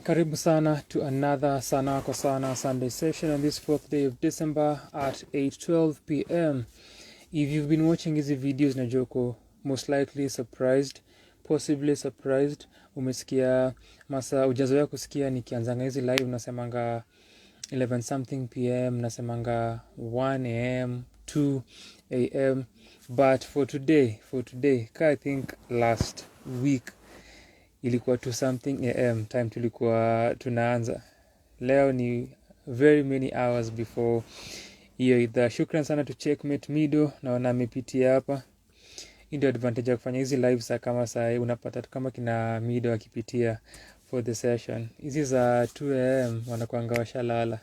Karibu sana to another Sanaa kwa Sana Sunday session on this 4th day of December at 8:12 p.m. If you've been watching these videos na joko, most likely surprised, possibly surprised. Umesikia masa ujazoea kusikia nikianzanga hizi live nasemanga 11 something p.m. nasemanga 1 a.m. 2 a.m. But for today, I think last week ilikuwa 2 something am time tulikuwa tunaanza. Leo ni very many hours before hiyo idhaa. Shukran sana to checkmate Mido, naona amepitia hapa. Ndio advantage ya kufanya hizi live saa kama saa unapata kama kina Mido akipitia for the session. Hizi za 2 am wanakuanga washalala.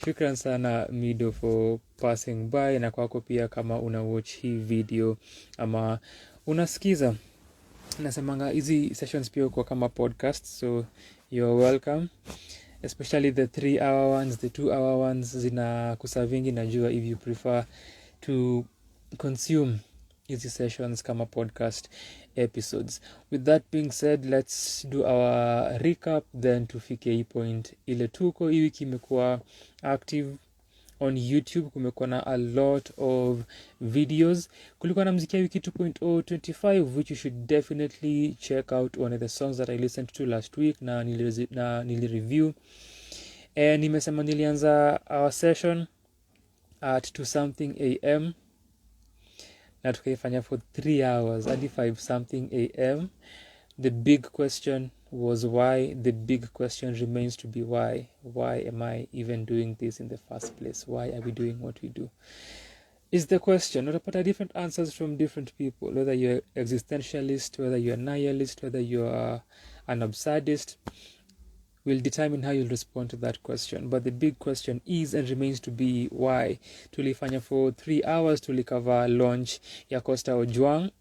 Shukran sana Mido for passing by, na kwako pia kama una watch hii video ama unasikiza. Nasemanga hizi sessions pia kwa kama podcast, so you're welcome, especially the 3-hour ones, the 2-hour ones zina kusavingi. Najua if you prefer to consume hizi sessions kama podcast episodes. With that being said, let's do our recap, then tufike hii point ile tuko. Hii wiki imekuwa active on YouTube, kumekuwa na a lot of videos. Kulikuwa na muziki wiki 2.025 which you should definitely check out. One of the songs that I listened to last week na nili-review. And nimesema nilianza our session at 2 something am na tukaifanya for 3 hours hadi 5 something am. The big question was why. The big question remains to be why. Why am I even doing this in the first place? Why are we doing what we do? Is the question. Utapata different answers from different people, whether you're existentialist, whether you're nihilist, whether you're an absurdist, will determine how you'll respond to that question. But the big question is and remains to be why. Tulifanya for 3 hours. Tulikava launch ya Costa Ojwang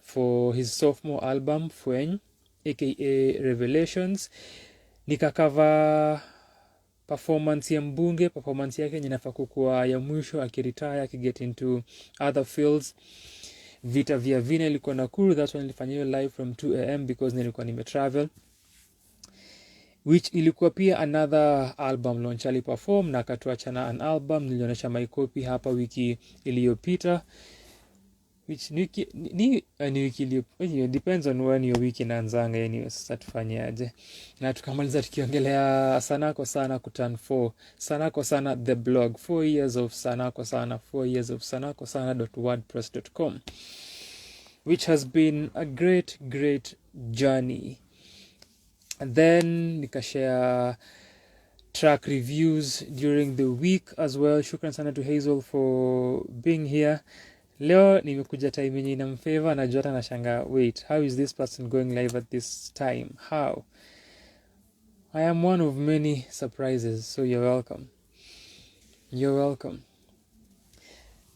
for his sophomore album Fweny aka Revelations. Nikakava performance ya mbunge, performance yake inafaa kuwa ya mwisho akiretire, akiget into other fields. Vita vya vina ilikuwa Nakuru, that's when nilifanya live from 2 am because nilikuwa nimetravel, which ilikuwa pia another album launch aliperform na akatuachana an album. Nilionyesha my copy hapa wiki iliyopita, which ni wiki iliyopita, depends on when your wiki inaanzanga. Anyway, sasa tufanyaje? Na tukamaliza tukiongelea Sanaa kwa Sana kuturn 4. Sanaa kwa Sana the blog, 4 years of Sanaa kwa Sana, 4 years of Sanaa kwa Sana.wordpress.com, which has been a great journey. And then nikashare track reviews during the week as well. Shukran sana to Hazel for being here. Leo nimekuja time yenye inamfavor na jota na shanga, wait, how is this person going live at this time? How? I am one of many surprises, so you're welcome. You're welcome.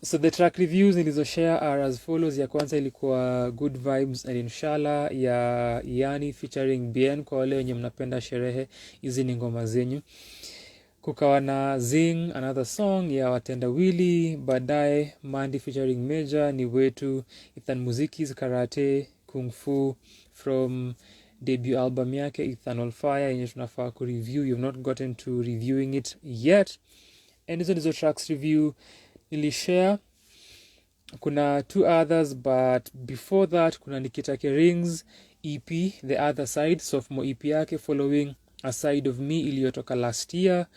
So the track reviews nilizoshare are as follows. Ya kwanza ilikuwa Good Vibes and Inshallah ya Yani featuring Bien, kwa wale wenye mnapenda sherehe, hizi ni ngoma zenyu. Kukawa na Zing, another song ya Watendawili. Baadaye Mandi featuring Major, Ni Wetu, Ethan Muziki's Karate Kung Fu from debut album yake Eternal Fire yenye tunafaa kureview. You've not gotten to reviewing it yet. And hizo ndizo tracks review nilishare. Kuna 2 others, but before that kuna Nikita Kering's EP The Other Side, sophomore EP yake, following A Side of Me iliyotoka last year.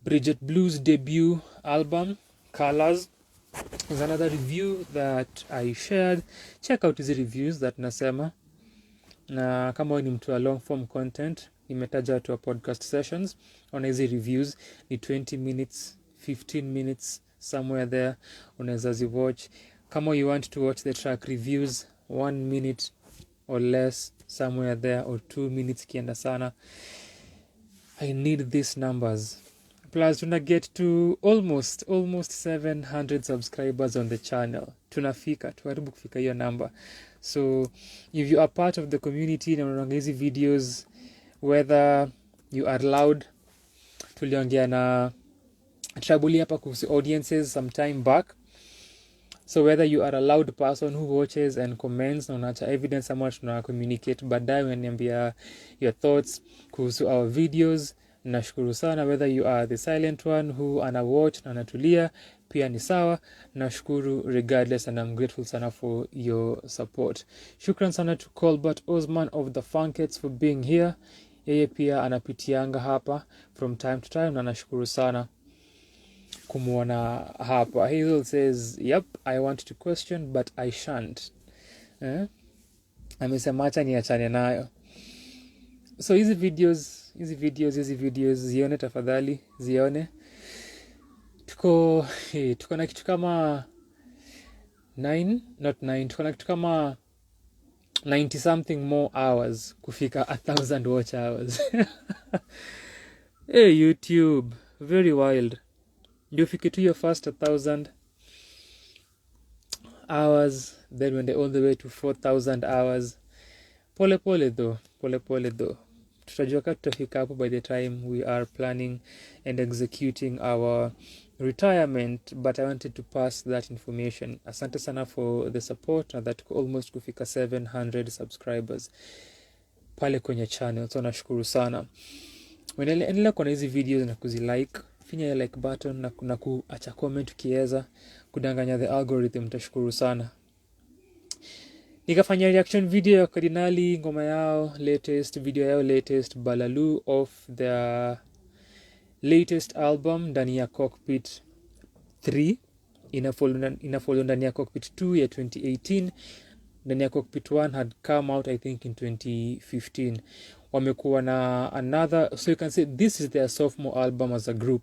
Bridget Blue's debut album Colors is another review that I shared. Check out hizi reviews that nasema, na kama ni mtu wa long form content nimetaja tu podcast sessions on hizi reviews. Ni 20 minutes 15 minutes somewhere there, unaweza ziwatch. Kama you want to watch the track reviews 1 minute or less somewhere there, or 2 minutes kienda sana, I need these numbers. Plus tuna get to almost 700 subscribers on the channel. Tuharibu kufika hiyo number. So if you are part of the community na unaona hizi videos, whether you are loud, tuliongea na Trabuli hapa kuhusu audiences some time back. So whether you are a loud person who watches and comments na unaacha evidence ama tuna communicate baadaye unaniambia your thoughts kuhusu our videos, nashukuru sana. Whether you are the silent one who ana watch na anatulia, pia ni sawa, nashukuru regardless, and I'm grateful sana for your support. Shukran sana to Colbert Osman of the Funkets for being here. Yeye pia anapitianga hapa from time to time na nashukuru sana kumuona hapa. Hazel says, yep, I want to question but I shan't. Amesema acha niachane nayo. So hizi videos zione tafadhali, zione. Tuko na kitu kama 90 something more hours kufika 1,000 watch hours. Hey YouTube, very wild. You fike to your first 1,000 hours, then when they all the way to 4,000 hours. Pole pole though. Tutajua kama tutafika hapo by the time we are planning and executing our retirement, but I wanted to pass that information. Asante sana for the support, and that almost kufika 700 subscribers pale kwenye channel. So nashukuru sana. Endelea kwa hizi videos na kuzilike, finya ya like button na kuacha comment ukiweza kudanganya the algorithm, tashukuru sana. Nikafanya reaction video ya Kardinali, ngoma yao latest Balalu of their latest album ndani ya Cockpit 3, inafollow ndani ya Cockpit 2 ya 2018. Ndani ya Cockpit 1 had come out I think in 2015. Wamekuwa na another, so you can say this is their sophomore album as a group.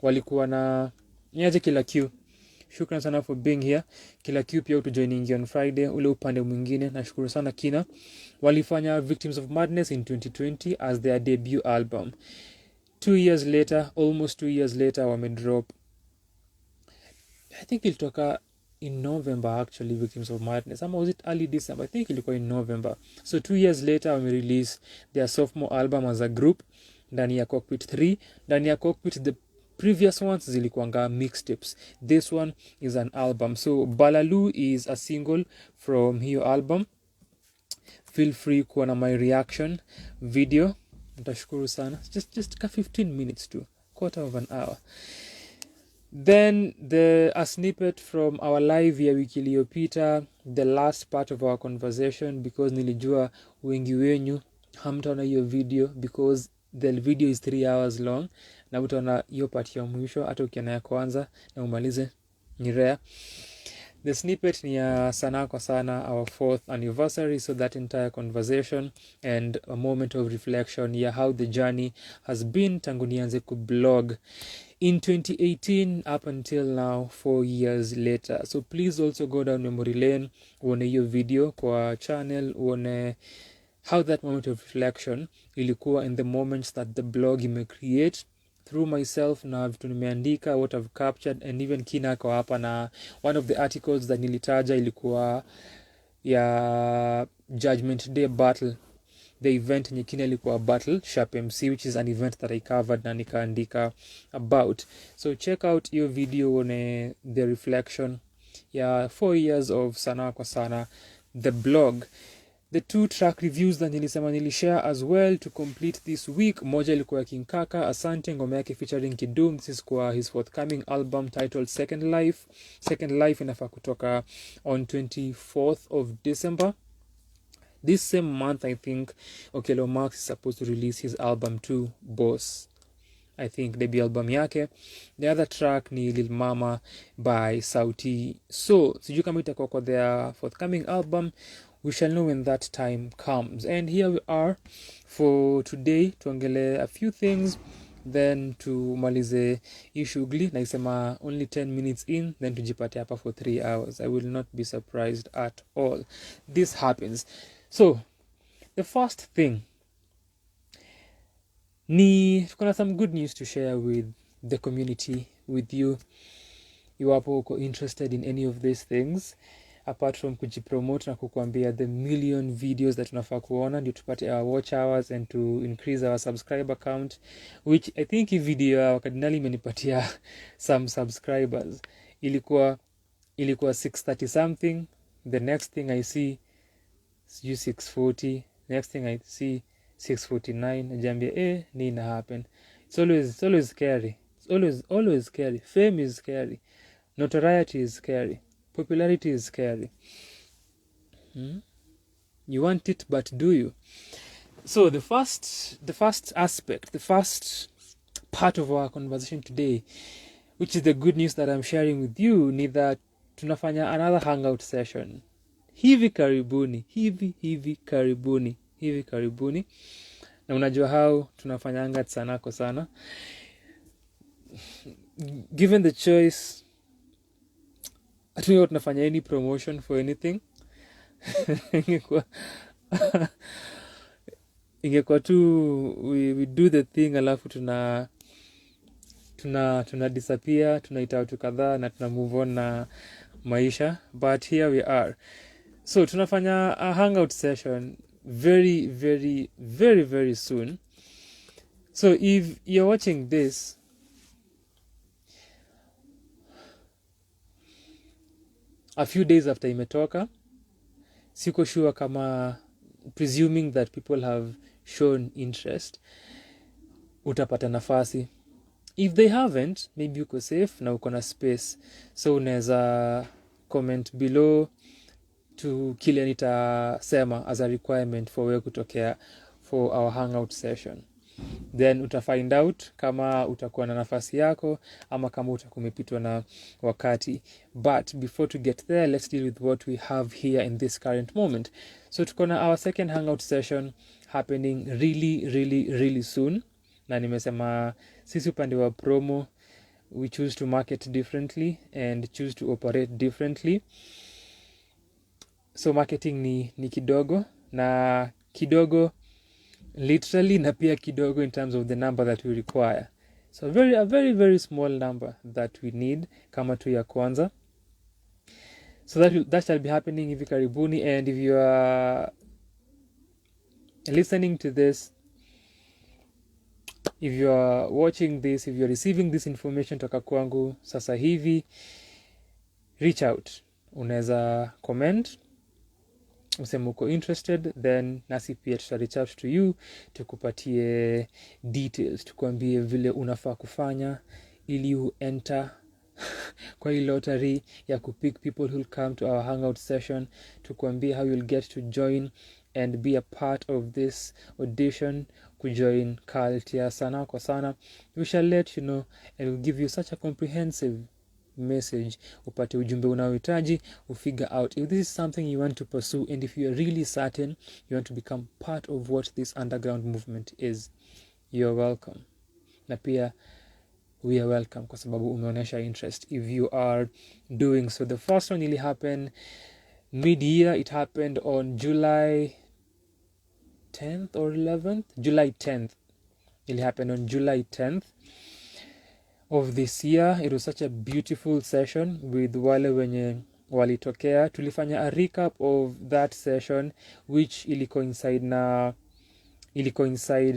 Walikuwa na niaje Kila Q. Shukran sana for being here. Kila Q pia utujoining on Friday ule upande mwingine. Nashukuru sana Kina. Walifanya Victims of Madness in 2020 as their debut album. Almost 2 years later wamedrop. I think ilitoka in November actually, Victims of Madness. Or was it early December? I think ilikuwa in November. So 2 years later wame release their sophomore album as a group ndani ya Cockpit 3. Ndani ya Cockpit the previous ones zilikuanga mixtapes. This one is an album. So Balalu is a single from hiyo album. Feel free kuona my reaction video. Nitashukuru sana. Just 15 minutes to quarter of an hour. Then a snippet from our live ya wiki iliyopita, the last part of our conversation, because nilijua wengi wenyu hamtaona hiyo video because the video is 3 hours long, na utaona hiyo part ya mwisho hata ukiona ya kwanza na umalize ni rare. The snippet ni ya Sanaa kwa Sana, our 4th anniversary, so that entire conversation and a moment of reflection ya how the journey has been tangu nianze kublog in 2018 up until now, 4 years later. So please also go down memory lane, uone hiyo video kwa channel, uone how that moment of reflection ilikuwa in the moments that the blog imecreate through myself na vitu nimeandika, what I've captured, and even Kina kwa hapa na one of the articles that nilitaja ilikuwa ya Judgment Day Battle, the event yenye Kina ilikuwa Battle Sharp MC, which is an event that I covered na nikaandika about. So check out your video on the reflection ya 4 years of Sanaa kwa Sana, the blog. The 2 track reviews that nilisema nilishare as well to complete this week. Moja ilikuwa ya King Kaka, Ahsante, ngoma yake featuring Kidum. This is kwa his forthcoming album titled Second Life. Second Life inafaa kutoka on 24th of December. This same month I think Okelo Marx is supposed to release his album too, Boss. I think debut album yake. The other track ni Lil Mama by Sauti. So sijui kama itakuwa kwa their forthcoming album. We shall know when that time comes. And here we are for today. Tuongele a few things, then tumalize hii shughuli. Naisema only 10 minutes in, then tujipate hapa for 3 hours. I will not be surprised at all. This happens. So, the first thing, tuko na some good news to share with the community, with you. Iwapo uko interested in any of these things, apart from kujipromote na kukuambia the million videos that tunafaa kuona ndio tupate our watch hours and to increase our subscriber count, which I think hii video ya Kardinali imenipatia some subscribers. Ilikuwa ilikuwa 6:30 something, the next thing I see sijui 6:40, next thing I see 6:49, najiambia nini happen. It's always scary. It's always scary. Fame is scary. Notoriety is scary. Popularity is scary. You want it, but do you? So the first aspect, the first part of our conversation today, which is the good news that I'm sharing with you, ni that tunafanya another hangout session. Hivi karibuni. Na unajua how tunafanyanga Sanaa kwa Sanaa. Given the choice, tunafanya any promotion for anything. ingekuwa tu we do the thing, alafu tuna disappear, tunaita watu kadhaa na tuna move on na maisha. But here we are. So tunafanya a hangout session very very very very soon. So if you're watching this a few days after imetoka, siko sure kama, presuming that people have shown interest, utapata nafasi. If they haven't, maybe uko safe na uko na space, so unaweza comment below to kile nitasema as a requirement for wewe kutokea for our hangout session. Then utafind out kama utakuwa na nafasi yako ama kama utakuwa umepitwa na wakati. But before to get there, let's deal with what we have here in this current moment. So tuko na our second hangout session happening really soon. Na nimesema sisi upande wa promo, we choose to market differently and choose to operate differently. So marketing ni kidogo, na kidogo literally na pia kidogo in terms of the number that we require. So a very small number that we need kama tu ya kwanza. So that shall be happening hivi karibuni. And if you are listening to this, if you are watching this, if you are receiving this information toka kwangu sasa hivi, reach out. Unaweza comment, useme uko interested, then nasi pia tuta reach out to you, tukupatie details, tukuambie vile unafaa kufanya ili you enter kwa hii lottery ya kupick people who will come to our hangout session, tukuambie how you'll get to join and be a part of this audition, kujoin cult ya Sanaa kwa Sanaa. We shall let you know and we'll give you such a comprehensive message, upate ujumbe unaohitaji, figure out if this is something you want to pursue, and if you are really certain you want to become part of what this underground movement is, you're welcome. Na pia we are welcome kwa sababu umeonyesha interest if you are doing so. The first one will happen mid-year. It happened on July 10th or 11th. July 10th. It happened on July 10th of this year. It was such a beautiful session with wale wenye walitokea. Tulifanya a recap of that session which ili coincide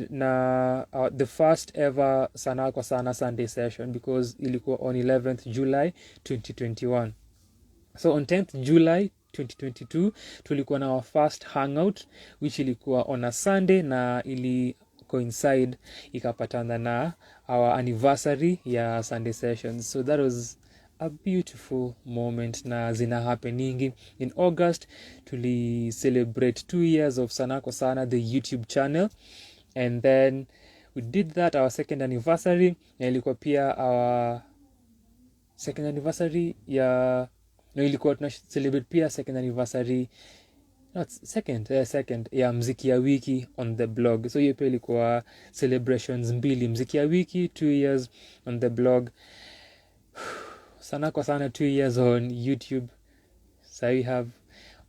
na the first ever Sanaa kwa Sanaa Sunday session, because ilikuwa on 11th July 2021. So on 10th July 2022 tulikuwa na our first hangout which ilikuwa on a Sunday, na ili coincide ikapatana na our anniversary ya Sunday sessions. So that was a beautiful moment, na zina happening in August. Tuli celebrate 2 years of Sanaa kwa Sanaa, the YouTube channel, and then we did that our second anniversary, na ilikuwa pia our second anniversary ya ilikuwa tuna celebrate pia second anniversary, not second ya mziki ya wiki on the blog. So hiyo pia ilikuwa celebrations mbili, mziki ya wiki, 2 years on the blog. Sanaa kwa Sanaa 2 years on YouTube. So we have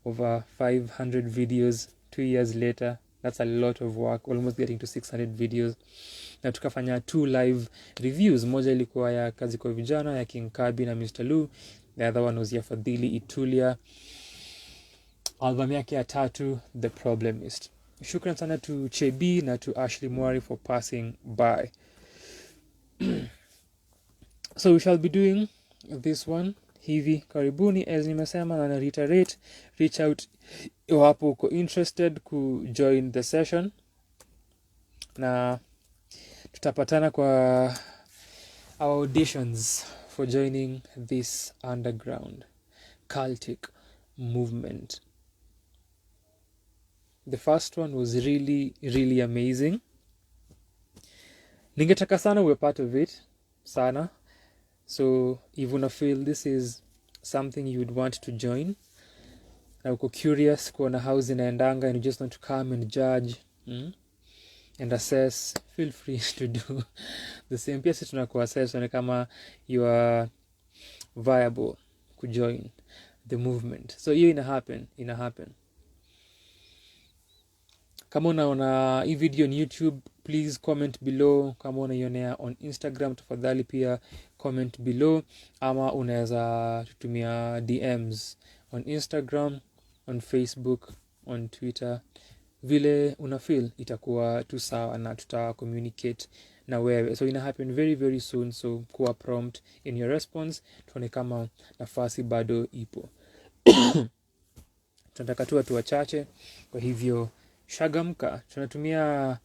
over 500 videos 2 years later. That's a lot of work, almost getting to 600 videos. Na tukafanya 2 live reviews. Moja ilikuwa ya Kazi kwa Vijana ya King Kabi na Mr. Lou. The other one was ya Fadhili Itulia, album yake ya 3, The Problemist. Shukran sana to Chebi na to Ashley Mwari for passing by. So we shall be doing this one hivi karibuni. As nimesema na reiterate, reach out iwapo uko interested kujoin the session, na tutapatana kwa our auditions for joining this underground cultic movement. The first one was really amazing. Ningetaka sana we're part of it sana. So if you feel this is something you would want to join, na uko curious kuona how zinaendanga and you just want to come and judge and assess, feel free to do the same. Pia sisi tunakuassess na kama you are viable kujoin the movement. So hiyo ina happen. Kama unaona hii video on YouTube, please comment below. Kama unaionea on Instagram, tafadhali pia comment below, ama unaweza tutumia DMs on Instagram, on Facebook, on Twitter. Vile una feel itakuwa tu sawa na tuta communicate na wewe. So ina happen very soon, so kuwa prompt in your response, tuone kama nafasi bado ipo. Tunataka tu watu wachache, kwa hivyo shagamka. Tunatumia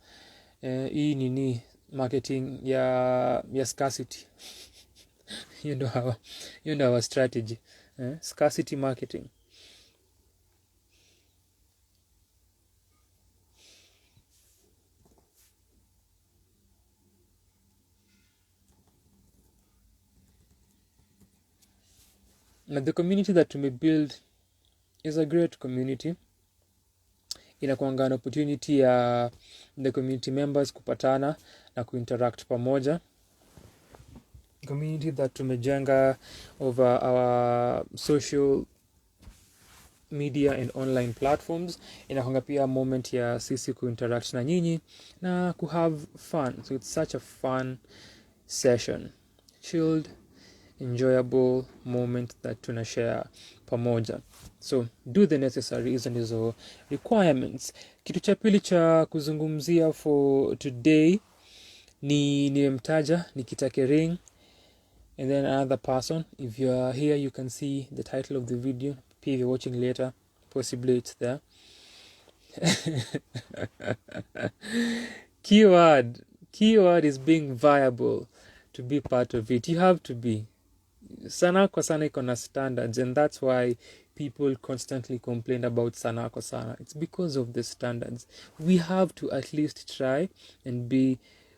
hii nini marketing ya scarcity. hiyo ndo our strategy, scarcity marketing. Na the community that we build is a great community. Inakuanga an opportunity ya the community members kupatana na kuinteract pamoja. Community that tumejenga over our social media and online platforms. Inakuanga pia moment ya sisi kuinteract na nyinyi na have fun. So it's such a fun session, chilled, enjoyable moment that tunashare pamoja. So do the necessary, hizo ndizo requirements. Kitu cha pili cha kuzungumzia for today ni nimemtaja Nikita Kering, and then another person. If you are here, you can see the title of the video. If you're watching later, possibly it's there. Keyword is being viable to be part of it. You have to be. Sanaa kwa sana iko na standards, and that's why people constantly complain about Sanaa kwa sana. It's because of the standards. We have to at least try and be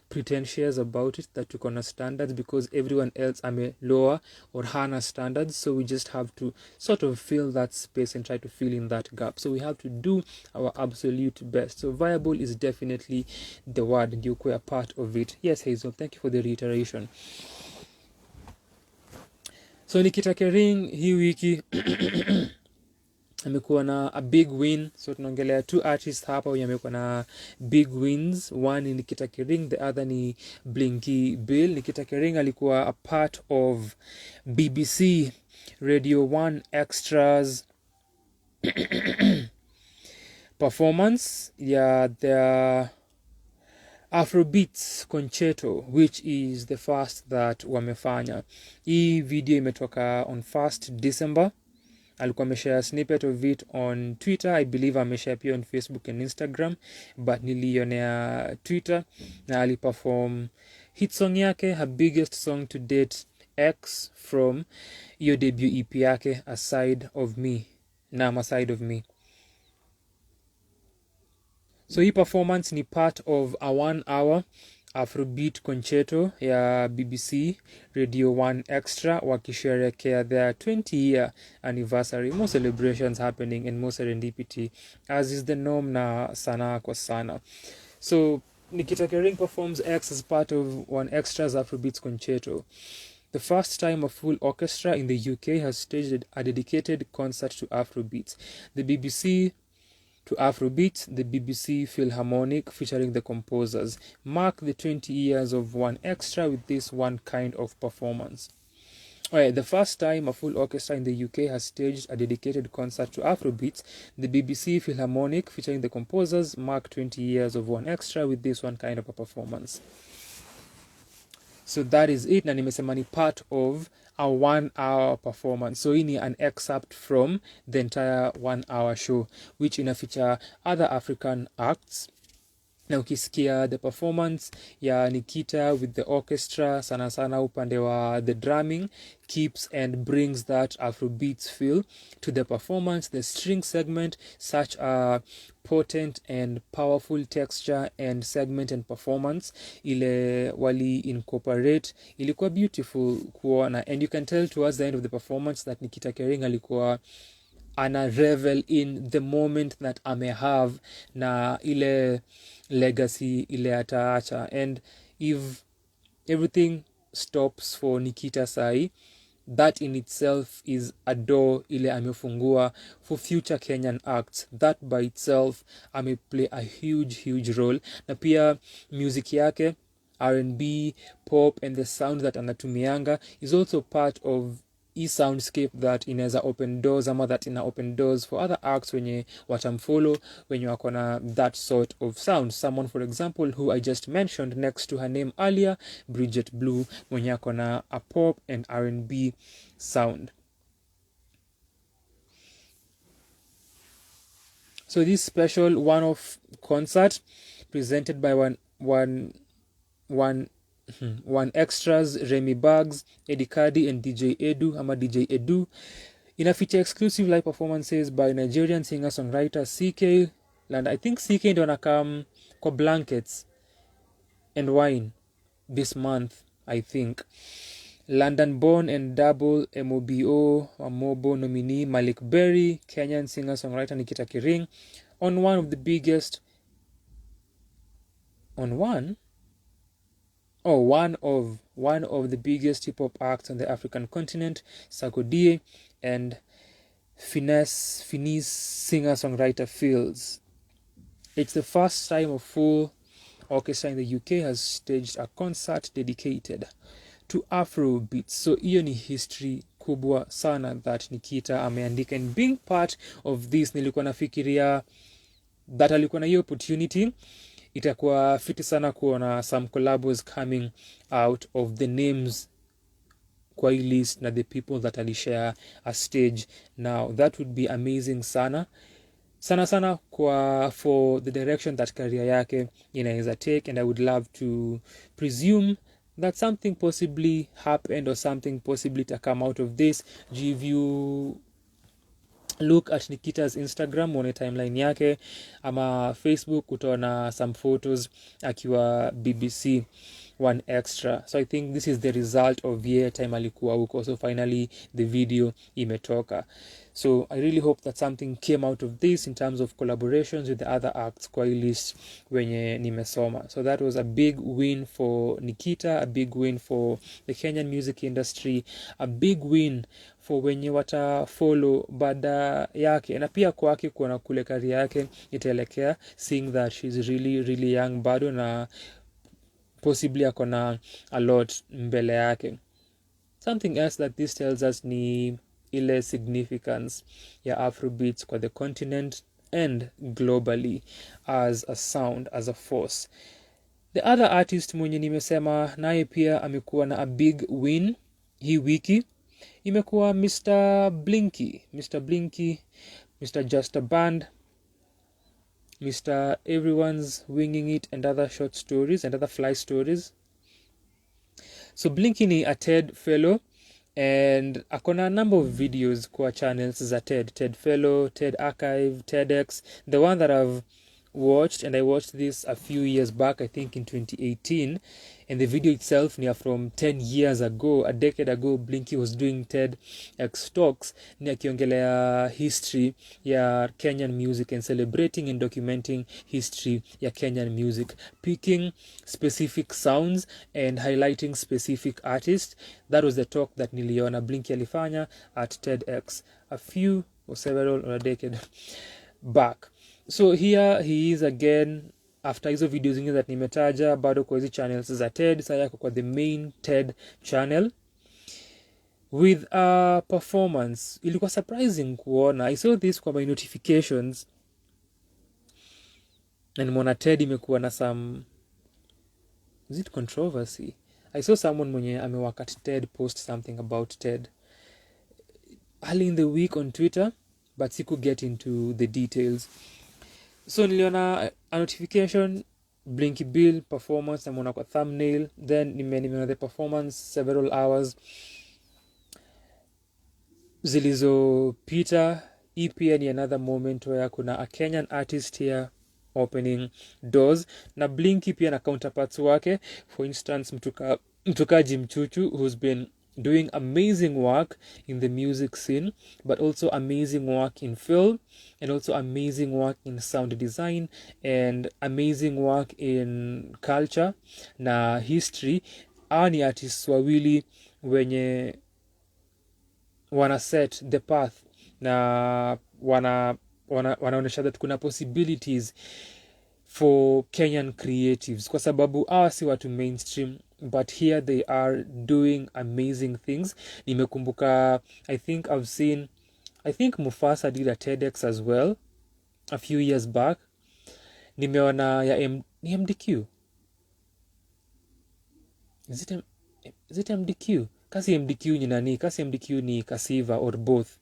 pretentious about it, that tuko na standards, because everyone else ame lower or hana standards. So we just have to sort of fill that space and try to fill in that gap. So we have to do our absolute best. So viable is definitely the word, and you're a part of it. Yes, Hazel, thank you for the reiteration. So Nikita Kering hii wiki amekuwa na a big win. So tunaongelea two artists hapa wenye amekuwa na big wins. One ni Nikita Kering, the other ni Blinky Bill. Nikita Kering alikuwa a part of BBC Radio 1 Extras performance ya their Afrobeats Concerto, which is the first that wamefanya. Hii video imetoka on 1st December. Alikuwa ameshare a snippet of it on Twitter. I believe ameshare pia on Facebook and Instagram, but nilionea Twitter. Na aliperform hit song yake, her biggest song to date, X, from hiyo debut EP yake, Aside of Me. So hii performance ni part of a 1 hour Afrobeat Concerto ya BBC Radio 1 Extra, wakisherekea their 20-year anniversary. More celebrations happening and more serendipity, as is the norm na Sanaa kwa sana. So Nikita Kering performs X as part of 1 Extra's Afrobeats Concerto. The first time a full orchestra in the UK has staged a dedicated concert to Afrobeats. The BBC Philharmonic, featuring the composers, mark the 20 years of 1 Extra with this one kind of performance. Alright, the first time a full orchestra in the UK has staged a dedicated concert to Afrobeats, the BBC Philharmonic, featuring the composers, mark 20 years of 1 Extra with this one kind of a performance. So that is it, na nimesema ni part of a 1 hour performance. So hii ni an excerpt from the entire 1 hour show, which ina feature other African acts. Na ukisikia the performance ya Nikita with the orchestra, sana sana upande wa the drumming, keeps and brings that Afrobeats feel to the performance. The string segment, such a potent and powerful texture and segment and performance ile wali incorporate, ilikuwa beautiful kuona, and you can tell towards the end of the performance that Nikita Kering alikuwa ana revel in the moment that have na ile legacy ile ataacha. And if everything stops for Nikita sai, that in itself is a door ile amefungua for future Kenyan acts. That by itself play a huge role. Na pia music yake, R&B, pop, and the sound that anatumianga is also part of soundscape that inaweza open doors, ama that ina open doors for other acts wenye watamfollow, wenye wakona that sort of sound. Someone for example who I just mentioned next to her name earlier, Bridget Blue, mwenye akona a pop and R&B sound. So this special one-off concert presented by one extras, Remy Bugs, Eddie Cardi, and DJ Edu. Ina feature exclusive live performances by Nigerian singer-songwriter CK, and I think CK ndo anakam kwa Blankets and Wine this month, I think. London born and double Amobo nominee Malik Berry, Kenyan singer-songwriter Nikita Kering, one of the biggest hip-hop acts on the African continent, Sarkodie, and Finesse singer-songwriter Fields. It's the first time a full orchestra in the UK has staged a concert dedicated to Afro beats. So hiyo ni history kubwa sana that Nikita ameandika, and being part of this, nilikuwa nafikiria that alikuwa na hiyo opportunity, itakuwa fiti sana kuona some collabos coming out of the names kwa hii list na the people that alishare a stage now. That would be amazing sana kwa for the direction that career yake inaweza take, and I would love to presume that something possibly happened or something possibly to come out of this. If you look at Nikita's Instagram, one timeline yake, ama Facebook, utaona some photos akiwa BBC One Extra. So I think this is the result of year time alikuwa huko. So finally the video imetoka. So I really hope that something came out of this in terms of collaborations with the other acts kwa hii list wenye nimesoma. So that was a big win for Nikita, a big win for the Kenyan music industry, a big win for wenye wata follow baada yake, na pia kwake kuona kule career yake itaelekea, seeing that she's really young bado na possibly akona a lot mbele yake. Something else that this tells us ni ile significance ya Afrobeats kwa the continent and globally as a sound, as a force. The other artist mwenye nimesema naye pia amekuwa na a big win hii wiki imekuwa Mr. Blinky, Mr. Just a Band, Mr. Everyone's Winging It, and other short stories and other fly stories. So Blinky ni a TED fellow, and akona a number of videos kwa channels za TED fellow, TED archive, TEDx. The one that I've watched, and I watched this a few years back, I think in 2018, and the video itself near from 10 years ago, a decade ago, Blinky was doing TEDx talks ni akiongelea history ya Kenyan music and celebrating and documenting history ya Kenyan music, picking specific sounds and highlighting specific artists. That was the talk that niliona Blinky alifanya at TEDx a few or several or a decade back. So here he is again after hizo videos zingine that nimetaja, bado kwa hizo channels za TED. Sasa yako kwa the main TED channel with a performance. Ilikuwa surprising kuona. I saw this kwa my notifications, and mona TED imekuwa na some, is it controversy? I saw someone mwenye amewaka at TED post something about TED early in the week on Twitter, but siku get into the details. So niliona a notification, Blinky Bill performance, namuona kwa thumbnail, then nimeona the performance several hours zilizopita. Pia ni another moment where kuna a Kenyan artist here opening doors, na Blinky pia na counterparts wake, for instance mtukaji Mchuchu, who's been doing amazing work in the music scene, but also amazing work in film, and also amazing work in sound design, and amazing work in culture na history. Ni artists wawili wenye wana set the path na wanaonesha that kuna possibilities for Kenyan creatives, kwa sababu si watu mainstream, but here they are doing amazing things. Nimekumbuka, I think Mufasa did a TEDx as well a few years back. Nimeona ya MDQ. Is it MDQ? Kasi MDQ ni nani? Kasi MDQ ni Kasiva or both.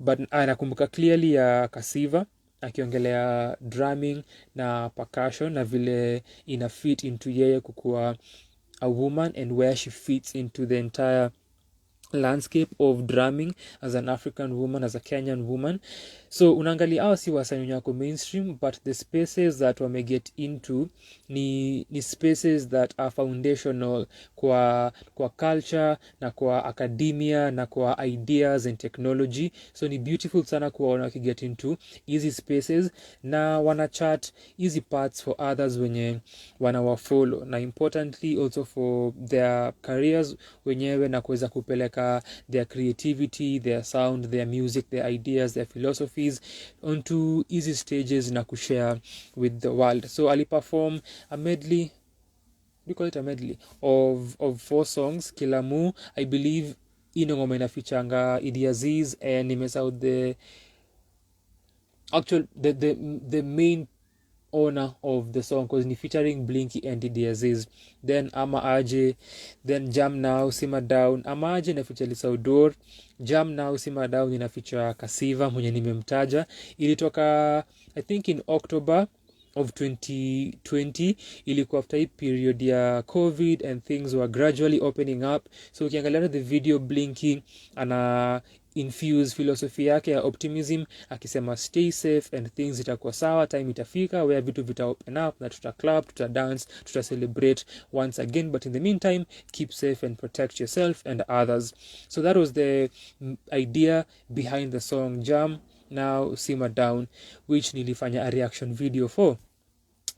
But nakumbuka clearly ya Kasiva akiongelea drumming na percussion na vile ina fit into yeye kukua a woman, and where she fits into the entire landscape of drumming as an African woman, as a Kenyan woman. So unaangalia si wasanii wako mainstream, but the spaces that wame get into ni spaces that are foundational kwa culture na kwa academia na kwa ideas and technology. So ni beautiful sana kuwaona wakiget into easy spaces na wana chat easy paths for others wenye wanawafollow, na importantly also for their careers wenyewe, na kuweza kupeleka their creativity, their sound, their music, their ideas, their philosophies onto easy stages na kushare with the world. So aliperform a medley, we call it a medley of 4 songs. Kilamu, I believe ino ngoma inafichanga Idi Aziz, and nimesahau the main owner of the song, because ni featuring Blinky and Idi Aziz. Then Ama Aje, then Jam Now Simmer Down. Ama Aje na feature Lisaudor, Jam Now Simmer Down ina feature Kasiva mwenye nimemtaja. Ilitoka I think in October of 2020. Ilikuwa after hii period ya COVID and things were gradually opening up. So ukiangalia the video, Blinky ana infuse philosophy yake ya optimism, akisema stay safe and things itakuwa sawa, time itafika where vitu vita open up na tuta club, tuta dance, tuta celebrate once again, but in the meantime keep safe and protect yourself and others. So that was the idea behind the song Jam Now Simmer Down, which nilifanya a reaction video for,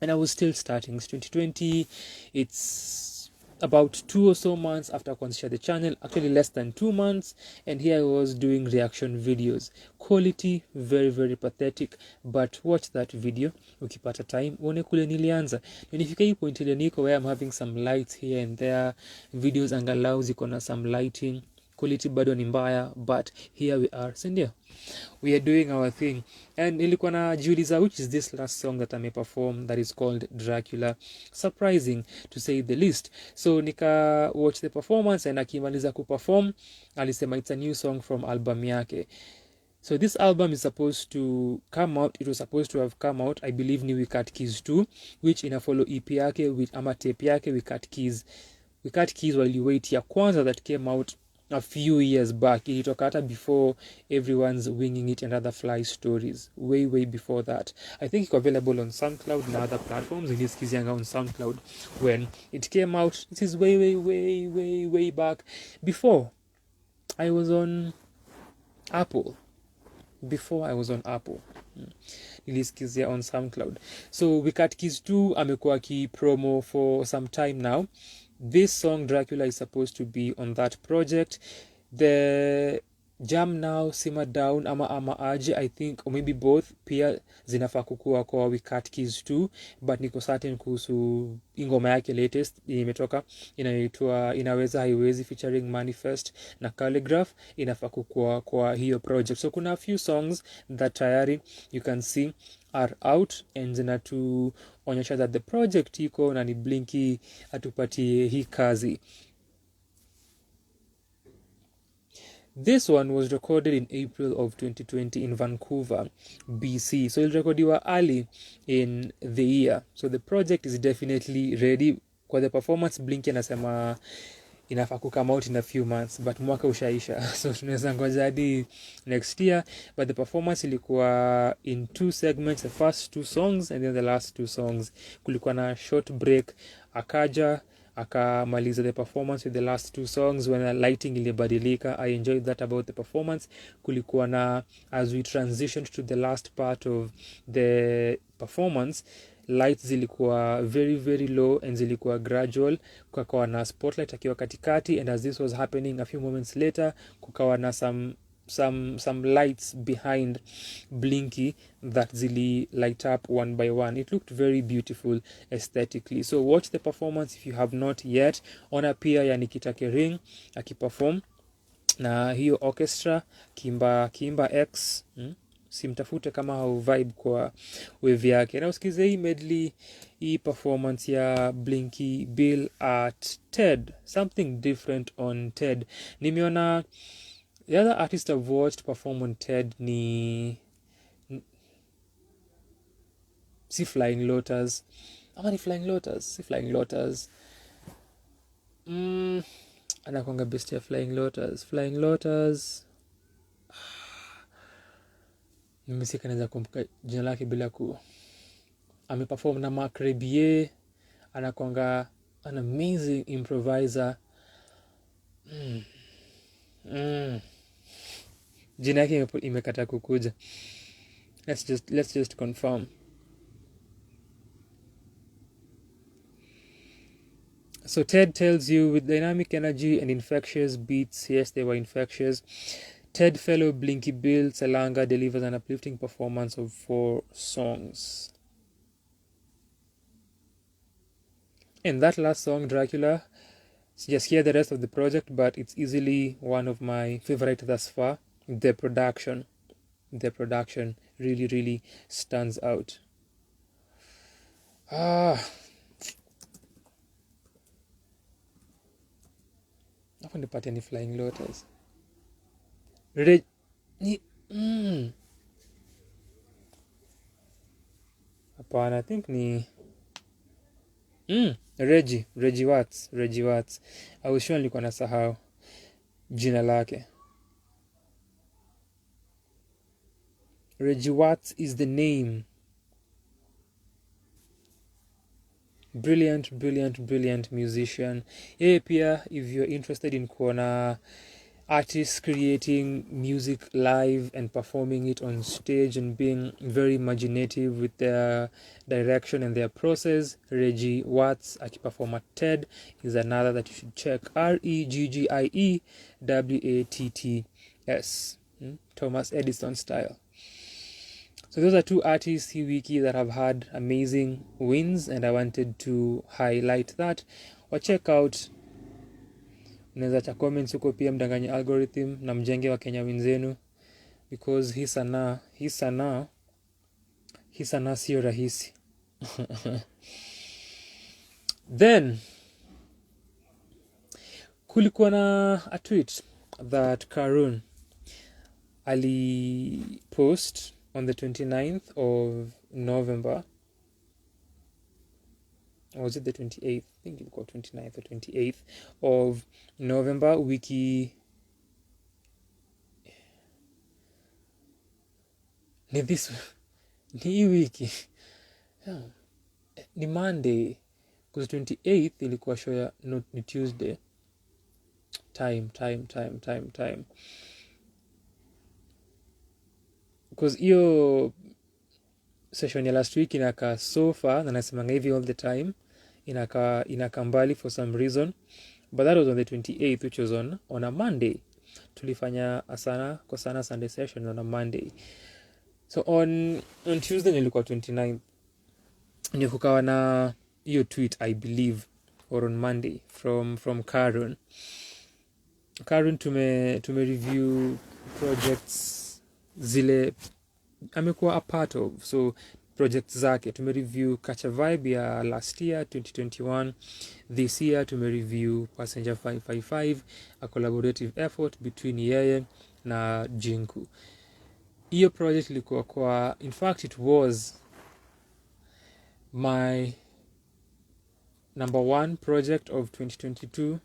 and I was still starting. It's 2020. It's about 2 or so months after kuanzisha the channel, actually less than 2 months, and here I was doing reaction videos. Quality very very pathetic, but watch that video ukipata time uone kule nilianza. Nilifika hii point ile niko where I'm having some lights here and there, videos angalau ziko na some lighting, quality bado ni mbaya, but here we are, sindio? We are doing our thing. And nilikuwa na jiuliza, which is this last song that I may perform that is called Dracula. Surprising to say the least. So nika watch the performance, and akimaliza kuperform alisema it's a new song from album yake. So this album is supposed to come out, it was supposed to have come out, I believe ni We Cut Keys 2, which ina follow EP yake with ama tape yake We Cut Keys. We Cut Keys waliwait ya kwanza that came out a few years back. Ilitoka hata before Everyone's Winging It and Other Fly Stories, way before that. I think it's available on SoundCloud and other platforms. It is kizianga on SoundCloud when it came out. This is way back before I was on Apple. Nilisikizia on SoundCloud. So We Cut Keys 2 amekuwa ki promo for some time now. This song Dracula is supposed to be on that project. The Jam Now, Simmer Down ama aje, I think, or maybe both pia zinafaa kukua kwa We Cut Keys too, but niko certain kuhusu ingoma yake latest imetoka inaitwa Inaweza Haiwezi featuring Manifest na Calligraph, inafaa kukua kwa hiyo project. So kuna a few songs that tayari you can see are out and zinatuonyesha that the project iko na ni Blinky atupatie hii kazi. This one was recorded in April of 2020 in Vancouver, BC. So ilikodiwa early in the year. So the project is definitely ready. Kwa the performance, Blinky anasema inafaa come out in a few months, but mwaka ushaisha. So tunaweza ngoja hadi next year. But the performance ilikuwa in 2 segments, the first 2 songs and then the last 2 songs. Kulikuwa na short break, akaja akamaliza the performance with the last 2 songs when the lighting ilibadilika. I enjoyed that about the performance. Kulikuwa na, as we transitioned to the last part of the performance, lights zilikuwa very very low and zilikuwa gradual, kukawa na spotlight akiwa katikati, and as this was happening a few moments later kukawa na some lights behind Blinky that zili light up one by one. It looked very beautiful aesthetically. So watch the performance if you have not yet. Ona pia ya Nikita Kering akiperform na hiyo orchestra Kimba X. Simtafute kama hau vibe kwa wave yake. Na usikize hii medley, hii performance ya Blinky Bill at TED. Something different on TED. Nimeona the other artist I've watched perform on TED ni si Flying Lotus. Ama ni Flying Lotus? Si Flying Lotus. Anakuanga best ya Flying Lotus. Nimesika naweza kumbuka jina lake bila ameperform na Mark Rebier. Anakuanga an amazing improviser. Jina yake imekata kukuja. Let's just confirm. So TED tells you with dynamic energy and infectious beats. Yes, they were infectious. TED fellow Blinky Bill Salanga delivers an uplifting performance of 4 songs. And that last song, Dracula, just hear the rest of the project, but it's easily one of my favorite thus far. The production really, really stands out. Hapo nipate ni Flying Lotus. Hapana, I think ni Reggie Watts. I was sure nilikuwa nasahau jina lake. Reggie Watts is the name. Brilliant musician. Pia, if you're interested in kuona artists creating music live and performing it on stage and being very imaginative with their direction and their process, Reggie Watts akiperform at TED is another that you should check. REGGIEWATTS. Thomas Edison style. So those are 2 artists hii wiki that have had amazing wins, and I wanted to highlight that. Check out, unaweza cha comments huko pia mdanganye algorithm na mjenge wa Kenya wenzenu, because hii sanaa sio rahisi. Then kulikuwa na a tweet that Karun ali post on the 29th of November. Or was it the 28th? I think it was 29th or 28th of November. Wiki ni wiki ni Monday, because 28th ilikuwa show ya ni Tuesday. Time, because hiyo session ya last week inakaa so far, na nasemanga hivi all the time, inakaa mbali for some reason, but that was on the 28th, which was on a Monday. tulifanya Asana kwa sana Sunday session on a Monday. So on Tuesday nilikuwa 29th, nikukawa na hiyo tweet I believe, or on Monday from Karun. Tume review projects zile amekuwa a part of, so projects zake tume review Catch a Vibe ya last year 2021. This year tume review Passenger 555, a collaborative effort between yeye na Jinku. Hiyo project ilikuwa kwa, in fact it was my number 1 project of 2022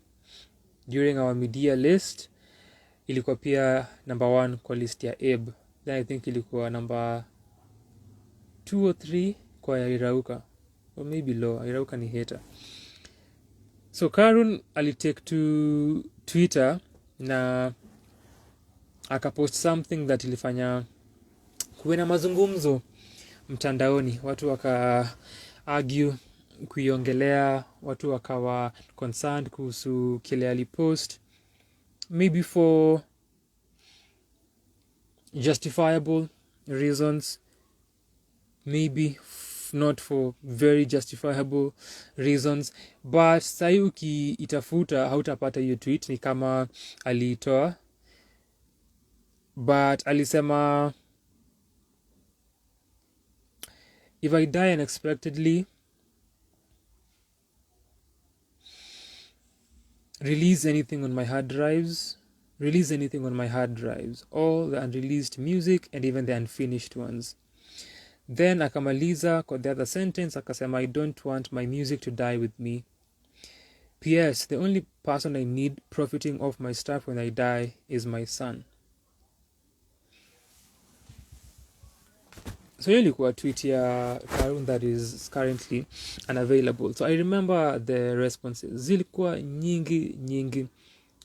during our media list. Ilikuwa pia number 1 kwa list ya Abe. Then I think ilikuwa number 2 or 3 kwa ya Irauka, or maybe low. Irauka ni hater. So Karun alitake to Twitter na akapost something that ilifanya kuwe na mazungumzo mtandaoni. Watu waka argue kuiongelea, watu wakawa concerned kuhusu kile alipost, maybe for justifiable reasons, maybe not for very justifiable reasons, but sahi ukiitafuta hautapata hiyo tweet. Ni kama aliitoa, but alisema, if I die unexpectedly, release anything on my hard drives, all the unreleased music and even the unfinished ones. Then akamaliza kwa the other sentence akasema, I don't want my music to die with me. P.S. The only person I need profiting off my stuff when I die is my son. So hiyo ilikuwa tweet ya Karun that is currently unavailable. So I remember the responses zilikuwa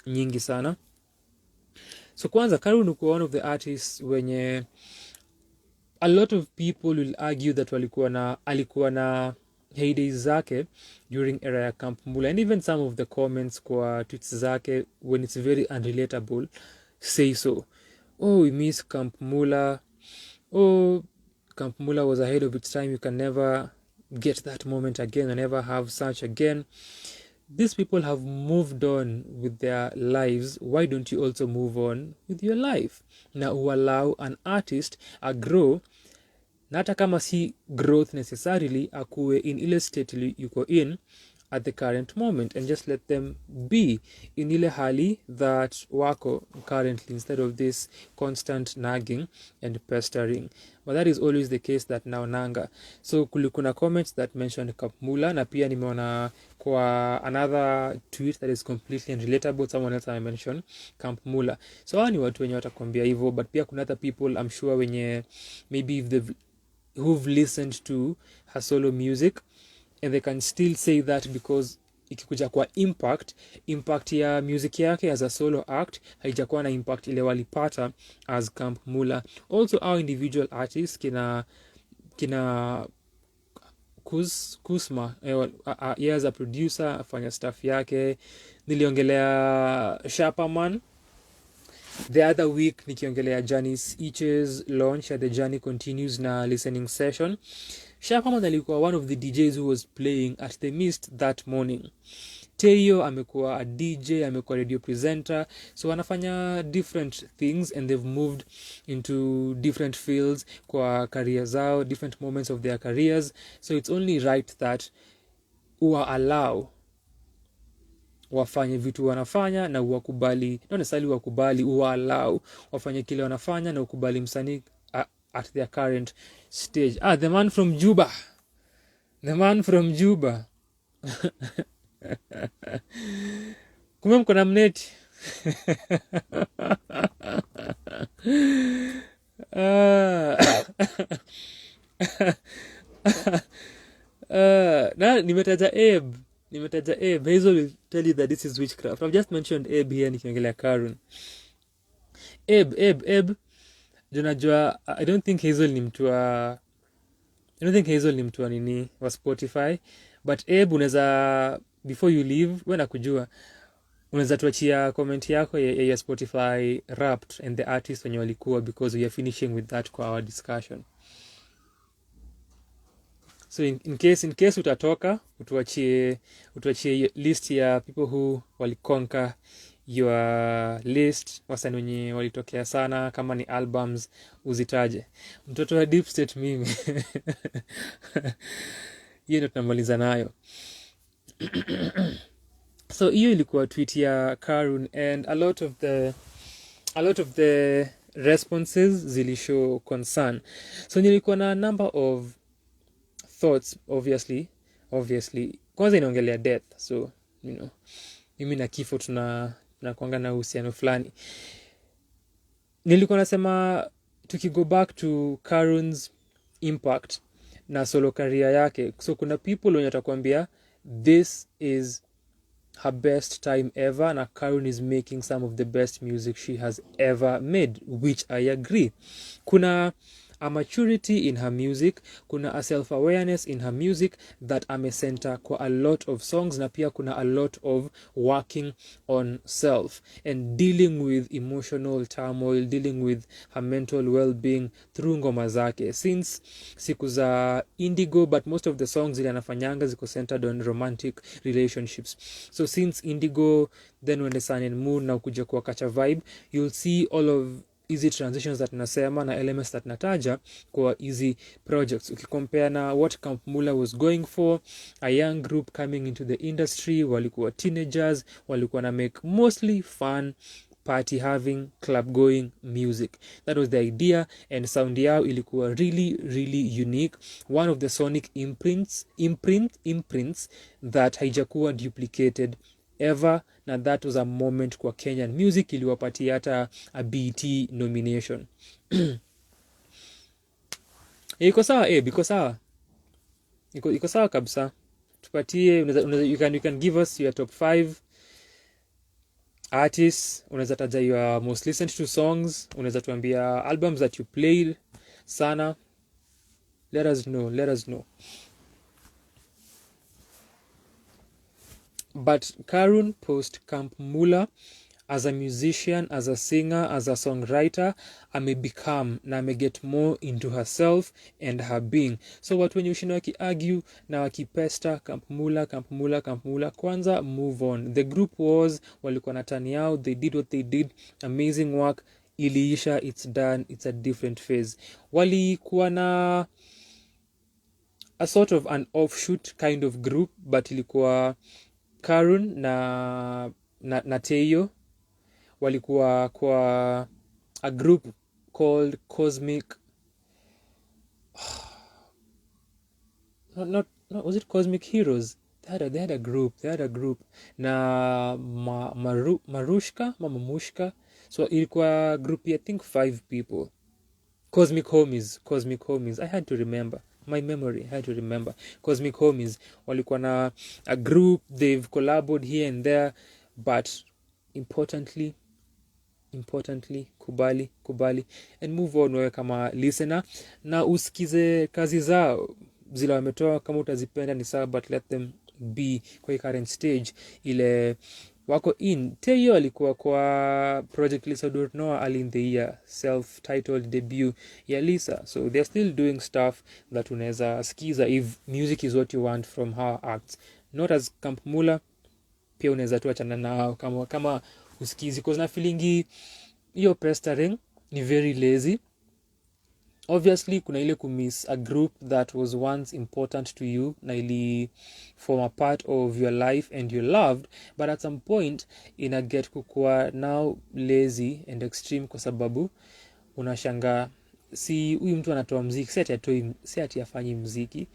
nyingi sana. So kwanza, Karun uko one of the artists wenye a lot of people will argue that alikuwa na heydays zake during era ya Camp Mula, and even some of the comments kwa tweets zake when it's very unrelatable say so. Oh, we miss Camp Mula. Oh, Camp Mula was ahead of its time. You can never get that moment again and never have such again. These people have moved on with their lives. Why don't you also move on with your life? Na allow an artist a grow, na hata kama si growth necessarily, akuwe in ile state yuko in at the current moment, and just let them be in ile hali that wako currently, instead of this constant nagging and pestering. But that is always the case that naonanga. So kuna comments that mentioned Camp Mula, na pia nimeona kwa another tweet that is completely unrelatable, someone else I mentioned Camp Mula. So hao ni watu wenye watakwambia hivyo, but pia kuna other people I'm sure wenye maybe if who've listened to her solo music and they can still say that, because ikikuja kwa impact ya music yake as a solo act haijakuwa na impact ile walipata as Camp Mula. Also our individual artists kina Kusma yeye as a producer afanya stuff yake. Niliongelea Shapaman the other week, nikiongelea Janice Ich's launch at the Journey Continues na listening session. Shapaman alikuwa one of the DJs who was playing at the Mist that morning. Teyo amekuwa a DJ, amekuwa radio presenter, so wanafanya different things and they've moved into different fields kwa career zao, different moments of their careers. So it's only right that allow wafanye vitu wanafanya na uwakubali, not necessarily wakubali, allow wafanye kile wanafanya na ukubali msanii at their current stage. The man from Juba. Kumbe mko na mneti. Na nimetaja Abe. Hazel will tell you that this is witchcraft. I've just mentioned Abe here nikiongelea Karun. Abe. Junajua, I don't think Hazel ni mtu wa nini wa Spotify, but Abe unaweza, before you leave, wewe nakujua, unaweza tuachia comment yako ya Spotify Wrapped and the artist wenye walikuwa, because we are finishing with that kwa our discussion. So in case utatoka, utuachie list ya people who waliconquer your list, wasanii wenye walitokea sana, kama ni albums uzitaje. Mtoto wa Deep State mimi. Hiyo ndio tunamaliza nayo. So hiyo ilikuwa tweet ya Karun, and a lot of the responses zilishow concern. So nilikuwa na number of thoughts, obviously. Kwanza inaongelea death, so mimi na kifo tunakuanga na uhusiano fulani. Nilikuwa nasema tukigo back to Karun's impact na solo career yake, so kuna people wenye watakwambia this is her best time ever, na Karun is making some of the best music she has ever made, which I agree. Kuna a maturity in her music, kuna a self-awareness in her music that amecenter kwa a lot of songs, na pia kuna a lot of working on self and dealing with emotional turmoil, dealing with her mental well-being through ngoma zake since siku za Indigo, but most of the songs zile anafanyanga ziko centered on romantic relationships. So since Indigo, then when the Sun and Moon na ukuja kwa Kacha Vibe, you'll see all of easy transitions that nasema na elements that nataja kwa easy projects. Ukicompare na what Camp Mula was going for, a young group coming into the industry, walikuwa teenagers, walikuwa na make mostly fun, party having, club going music. That was the idea, and sound yao ilikuwa really unique. One of the sonic imprints that haijakuwa duplicated ever, na that was a moment kwa Kenyan music, iliwapatia hata a BET nomination. Iko sawa iko sawa kabisa. Tupatie, you can give us your top 5 artists, unaweza taja your most listened to songs, unaweza tuambia albums that you played sana. Let us know. But Karun post Camp Mula, as a musician, as a singer, as a songwriter, become na get more into herself and her being. So watu wenye ushina waki-argue na wakipesta Camp Mula, kwanza move on. The group was, walikuwa na turn out, they did what they did, amazing work, iliisha, it's done, it's a different phase. Walikuwa na a sort of an offshoot kind of group, but ilikuwa Karun na Teyo walikuwa kwa a group called Cosmic was it Cosmic Heroes? They had a group na Mamushka. So ilikuwa group, I think 5 people. Cosmic Homies. I had to remember. My memory, I had to remember. Cosmic Homies walikuwa na a group, they've collaborated here and there, but importantly, kubali and move on wewe kama listener, na usikize kazi zao zile wametoa. Kama utazipenda ni sawa, but let them be kwa current stage ile wako in. Teyo alikuwa kwa project Lisa Dornoa early in the year, self-titled debut ya Lisa. So they're still doing stuff that unaweza skiza if music is what you want from her acts. Not as Camp Mula, pia unaweza tu achana nao kama usikizi, because na feelingi hiyo pestering ni very lazy. Obviously kuna ile kumiss a group that was once important to you na ili form a part of your life and you loved, but at some point ina get kukua now lazy and extreme, kwa sababu unashanga si huyu mtu anatoa muziki, si ati afanyi muziki,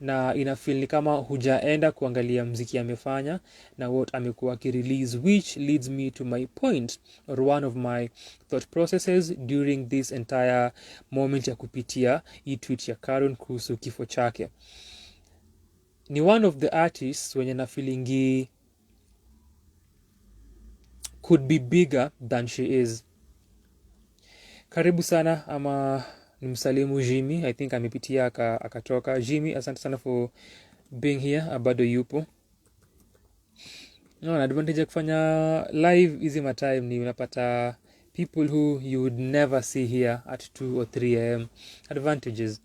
na ina feel ni kama hujaenda kuangalia muziki amefanya na what amekuwa ki-release, which leads me to my point, or one of my thought processes during this entire moment ya kupitia hii tweet ya Karun kuhusu kifo chake. Ni one of the artists wenye na feelingi could be bigger than she is. Karibu sana, ama nimsalimu Jimmy, I think amepitia akatoka. Jimmy, asante sana for being here, bado yupo. No, advantage ya kufanya live hizi matime ni unapata people who you would never see here at 2 or 3 a.m. Advantages.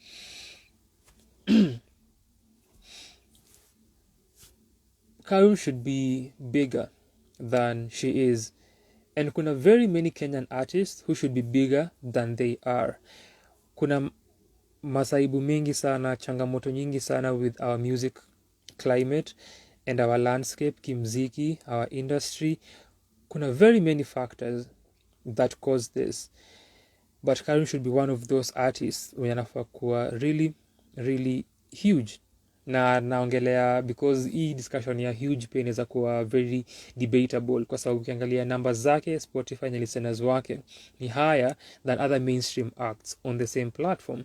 Karun should be bigger than she is. And kuna very many Kenyan artists who should be bigger than they are. Kuna masaibu mingi sana, changamoto nyingi sana with our music climate and our landscape, kimziki, our industry. Kuna very many factors that cause this. But Karun should be one of those artists wenye anafaa kuwa really, really huge. Na naongelea because hii discussion ya huge pia inaweza kuwa very debatable, kwa sababu ukiangalia numbers zake Spotify na listeners wake ni higher than other mainstream acts on the same platform,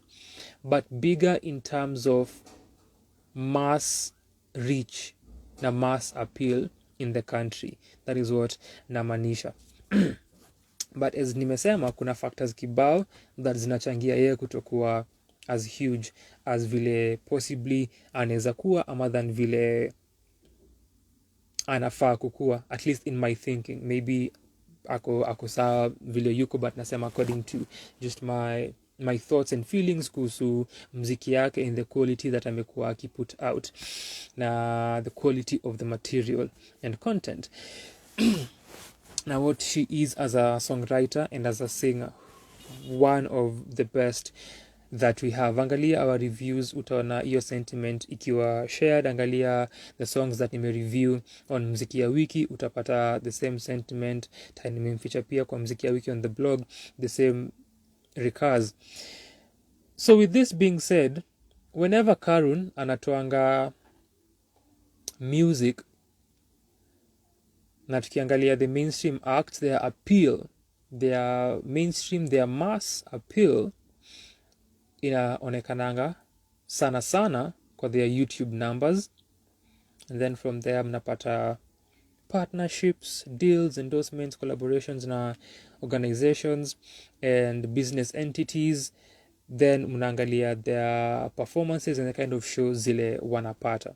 but bigger in terms of mass reach na mass appeal in the country. That is what namaanisha. But as nimesema, kuna factors kibao that zinachangia yeye kutokuwa as huge as vile possibly anaweza kuwa ama than vile anafaa kukua, at least in my thinking. Maybe ako sawa vile yuko, but nasema according to just my thoughts and feelings kuhusu mziki yake and the quality that amekuwa akiput out na the quality of the material and content. Now what she is as a songwriter and as a singer, one of the best that we have. Angalia our reviews, utaona hiyo sentiment ikiwa shared. Angalia the songs that nime-review on mziki ya wiki, utapata the same sentiment. Nimemficha pia kwa mziki ya wiki on the blog, the same recurs. So with this being said, whenever Karun anatoanga music, na tukiangalia the mainstream acts, their appeal, their mainstream, their mass appeal inaonekananga sana sana kwa their YouTube numbers, and then from there mnapata partnerships, deals, endorsements, collaborations na organizations and business entities. Then mnaangalia their performances and the kind of shows zile wanapata.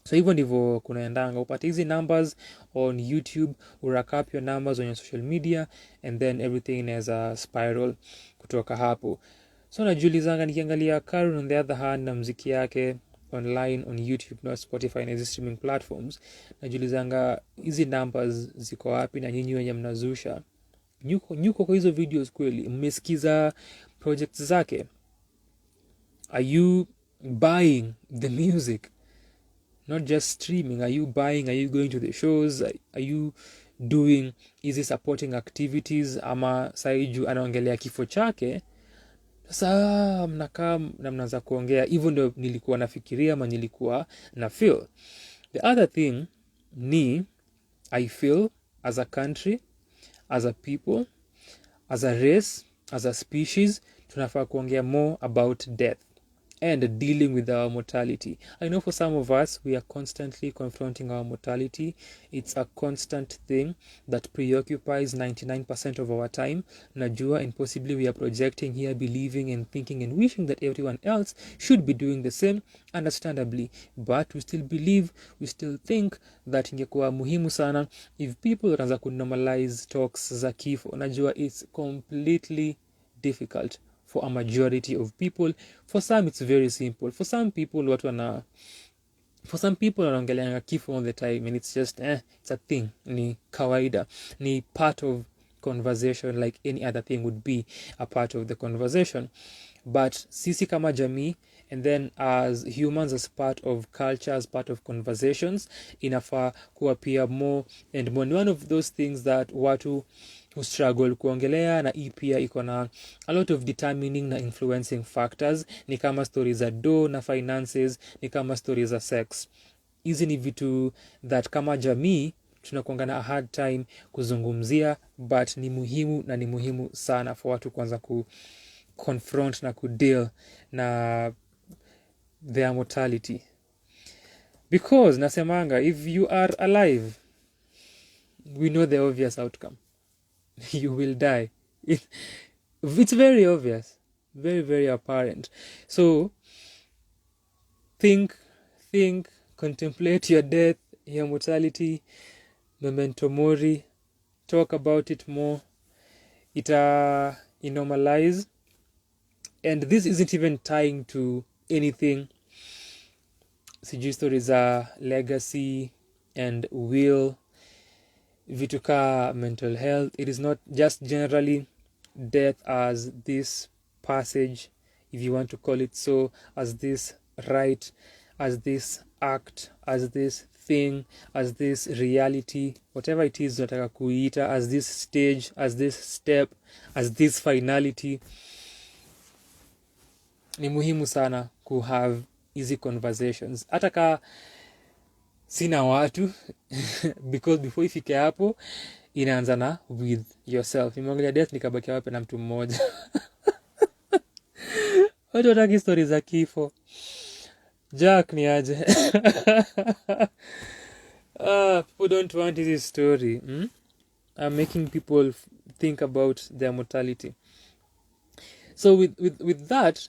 So hivyo ndivyo kunaendanga, upate hizi numbers on YouTube, urack up your numbers on your social media, and then everything inaweza spiral kutoka hapo. So najiulizanga nikiangalia Karun on the other hand na mziki yake online on YouTube na Spotify na hizi streaming platforms, najiulizanga hizi numbers ziko wapi, na nyinyi wenye mnazusha nyuko kwa hizo videos kweli mmesikiza projects zake? Are you buying the music? Not just streaming. Are you buying? Are you going to the shows? Are you doing easy supporting activities? Ama saiju anaongelea kifo chake, sasa mnakaa na mnaanza kuongea. Hivyo ndio nilikuwa nafikiria ama nilikuwa na feel. The other thing ni I feel as a country, as a people, as a race, as a species, tunafaa kuongea more about death and dealing with our mortality. I know for some of us, we are constantly confronting our mortality. It's a constant thing that preoccupies 99% of our time. Najua, and possibly we are projecting here, believing and thinking and wishing that everyone else should be doing the same, understandably. But we still believe, we still think that ingekuwa muhimu sana if people wanaanza kunormalize talks za kifo. Najua it's completely difficult for a majority of people. For some it's very simple. For some people wanaongeleanga kifo all the time and it's just it's a thing, ni kawaida, ni part of conversation like any other thing would be a part of the conversation. But sisi kama jamii, and then as humans, as part of culture, as part of conversations, inafaa kuwa pia more and more. One of those things that watu who struggle kuongelea, na hii pia iko na a lot of determining na influencing factors, ni kama stories za do na finances, ni kama stories za sex. Hizi ni vitu that kama jamii tunakuanga na a hard time kuzungumzia, but ni muhimu, na ni muhimu sana for watu kwanza ku confront na kudeal na their mortality. Because nasemanga, if you are alive, we know the obvious outcome. You will die. It's very obvious, very, very apparent. So think, contemplate your death, your mortality, memento mori, talk about it more, normalize. And this isn't even tying to anything sijui stories za legacy and will, vitu ka mental health. It is not just generally death as this passage, if you want to call it so, as this right, as this act, as this thing, as this reality, whatever it is unataka kuita, as this stage, as this step, as this finality. Ni muhimu sana ku have easy conversations hata ka sina watu because before ifike hapo inaanza na with yourself. Nimeongelea death nikabakia wapi na mtu mmoja. Watu wataki stories za kifo. Jack ni aje. People don't want this story. I'm making people think about their mortality. So with that,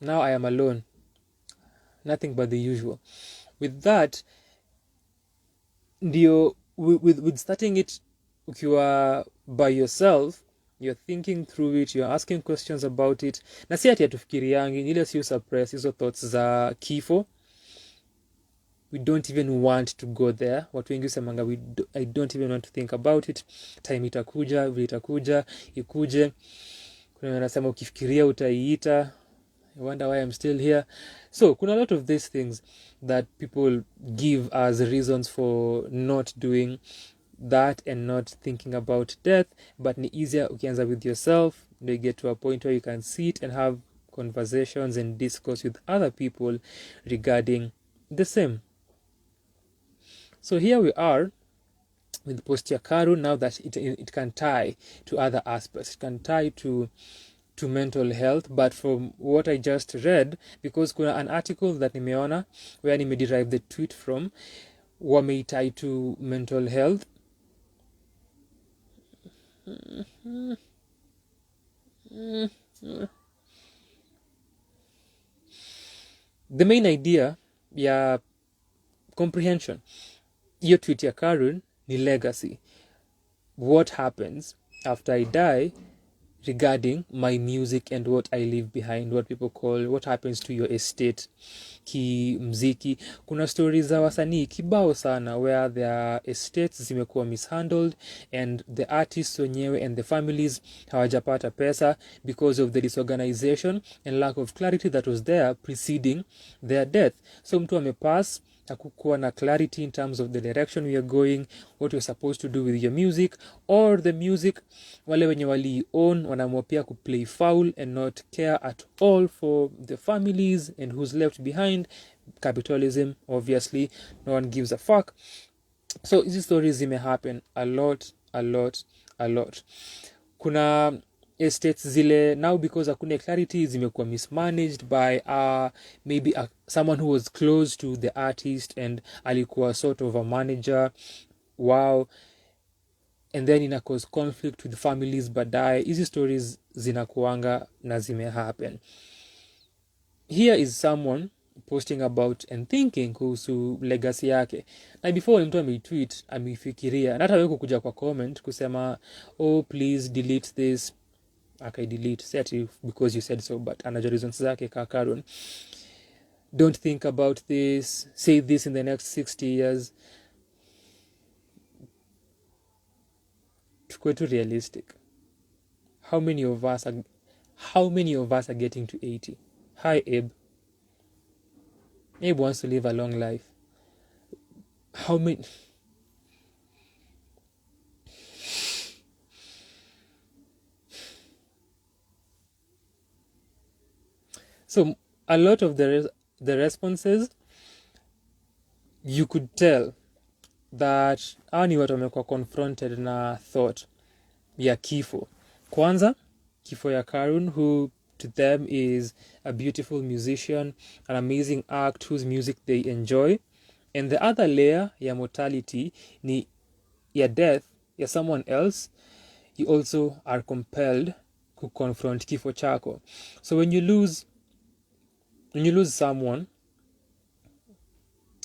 now I am alone. Nothing but the usual. With that, ndio with starting it ukiwa by yourself, you're thinking through it, you're asking questions about it. Na si ati atufikiriangi, ile si suppress hizo thoughts za kifo. We don't even want to go there. Watu wengi usemanga I don't even want to think about it. Time itakuja, vile itakuja, ikuje. Kuna wanasema ukifikiria utaiita. I wonder why I'm still here. So, kuna a lot of these things that people give as reasons for not doing that and not thinking about death. But ni easier ukianza with yourself. You get to a point where you can sit and have conversations and discourse with other people regarding the same. So here we are with post ya Karun, now that it can tie to other aspects. It can tie to mental health, but from what I just read, because kuna an article that nimeona where derive the tweet from, wameitie to mental health. The main idea ya comprehension, hiyo tweet ya Karun ni legacy. What happens after I die regarding my music and what I leave behind, what people call what happens to your estate ki mziki. Kuna stories za wasanii kibao sana where their estates zimekuwa mishandled and the artists wenyewe and the families hawajapata pesa because of the disorganization and lack of clarity that was there preceding their death. So mtu amepass hakukuwa na clarity in terms of the direction we are going, what you're supposed to do with your music, or the music wale wenye wali own wanaamua pia ku play foul and not care at all for the families and who's left behind. Capitalism, obviously, no one gives a fuck. So these stories may happen a lot. Kuna estates zile now because hakuna clarity zimekuwa mismanaged by maybe someone who was close to the artist and alikuwa sort of a manager. Wow. And then ina cause conflict with families baadaye. Hizi stories zinakuanga na zime happen. Here is someone posting about and thinking kuhusu legacy yake. Na before mtu ametweet amefikiria, na hata wewe kukuja kwa comment kusema oh please delete this, delete set because you said so, but anajua reasons zake ka Karun. Don't think about this, say this in the next 60 years. Tukwe tu realistic. How many of us are getting to 80? Hi Abe. Abe wants to live a long life. How many? So a lot of the responses, you could tell that ni watu wamekuwa confronted na thought ya kifo. Kwanza, kifo ya Karun, who to them is a beautiful musician, an amazing act whose music they enjoy. And the other layer ya mortality ni ya death ya someone else. You also are compelled to confront kifo chako. So when you lose someone,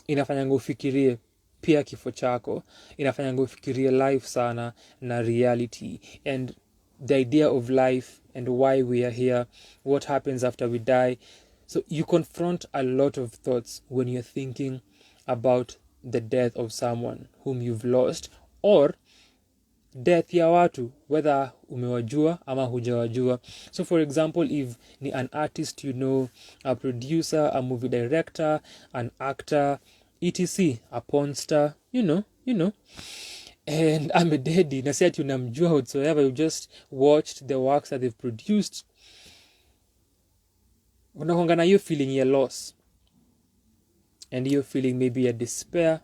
inafanyanga ufikirie pia kifo chako inafanya ufikirie life sana na reality and the idea of life and why we are here, what happens after we die. So you confront a lot of thoughts when you're thinking about the death of someone whom you've lost, or death ya watu, whether umewajua ama hujawajua. So for example, if ni an artist, a producer, a movie director, an actor, etc, a porn star, and amededi na si ati unamjua whatsoever, you just watched the works that they've produced, unakuanga na hiyo feeling ya loss, and you're feeling maybe a despair,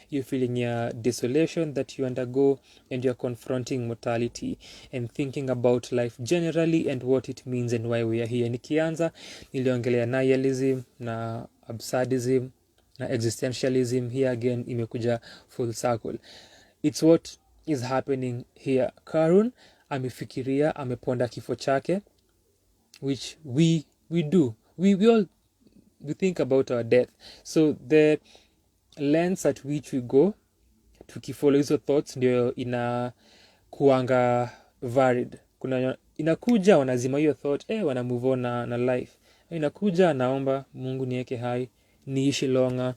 you're feeling a desolation that you undergo, and you're confronting mortality and thinking about life generally and what it means and why we are here. Nikianza niliongelea nihilism na absurdism na existentialism. Here again imekuja full circle. It's what is happening here. Karun amefikiria, ameponda kifo chake, which we do. We all think about our death. So the lens at which we go tukifollow hizo thoughts ndio ina kuanga varied. Kuna inakuja wanazima hiyo thought, wana move on na life. Inakuja naomba Mungu niweke hai, niishi longer.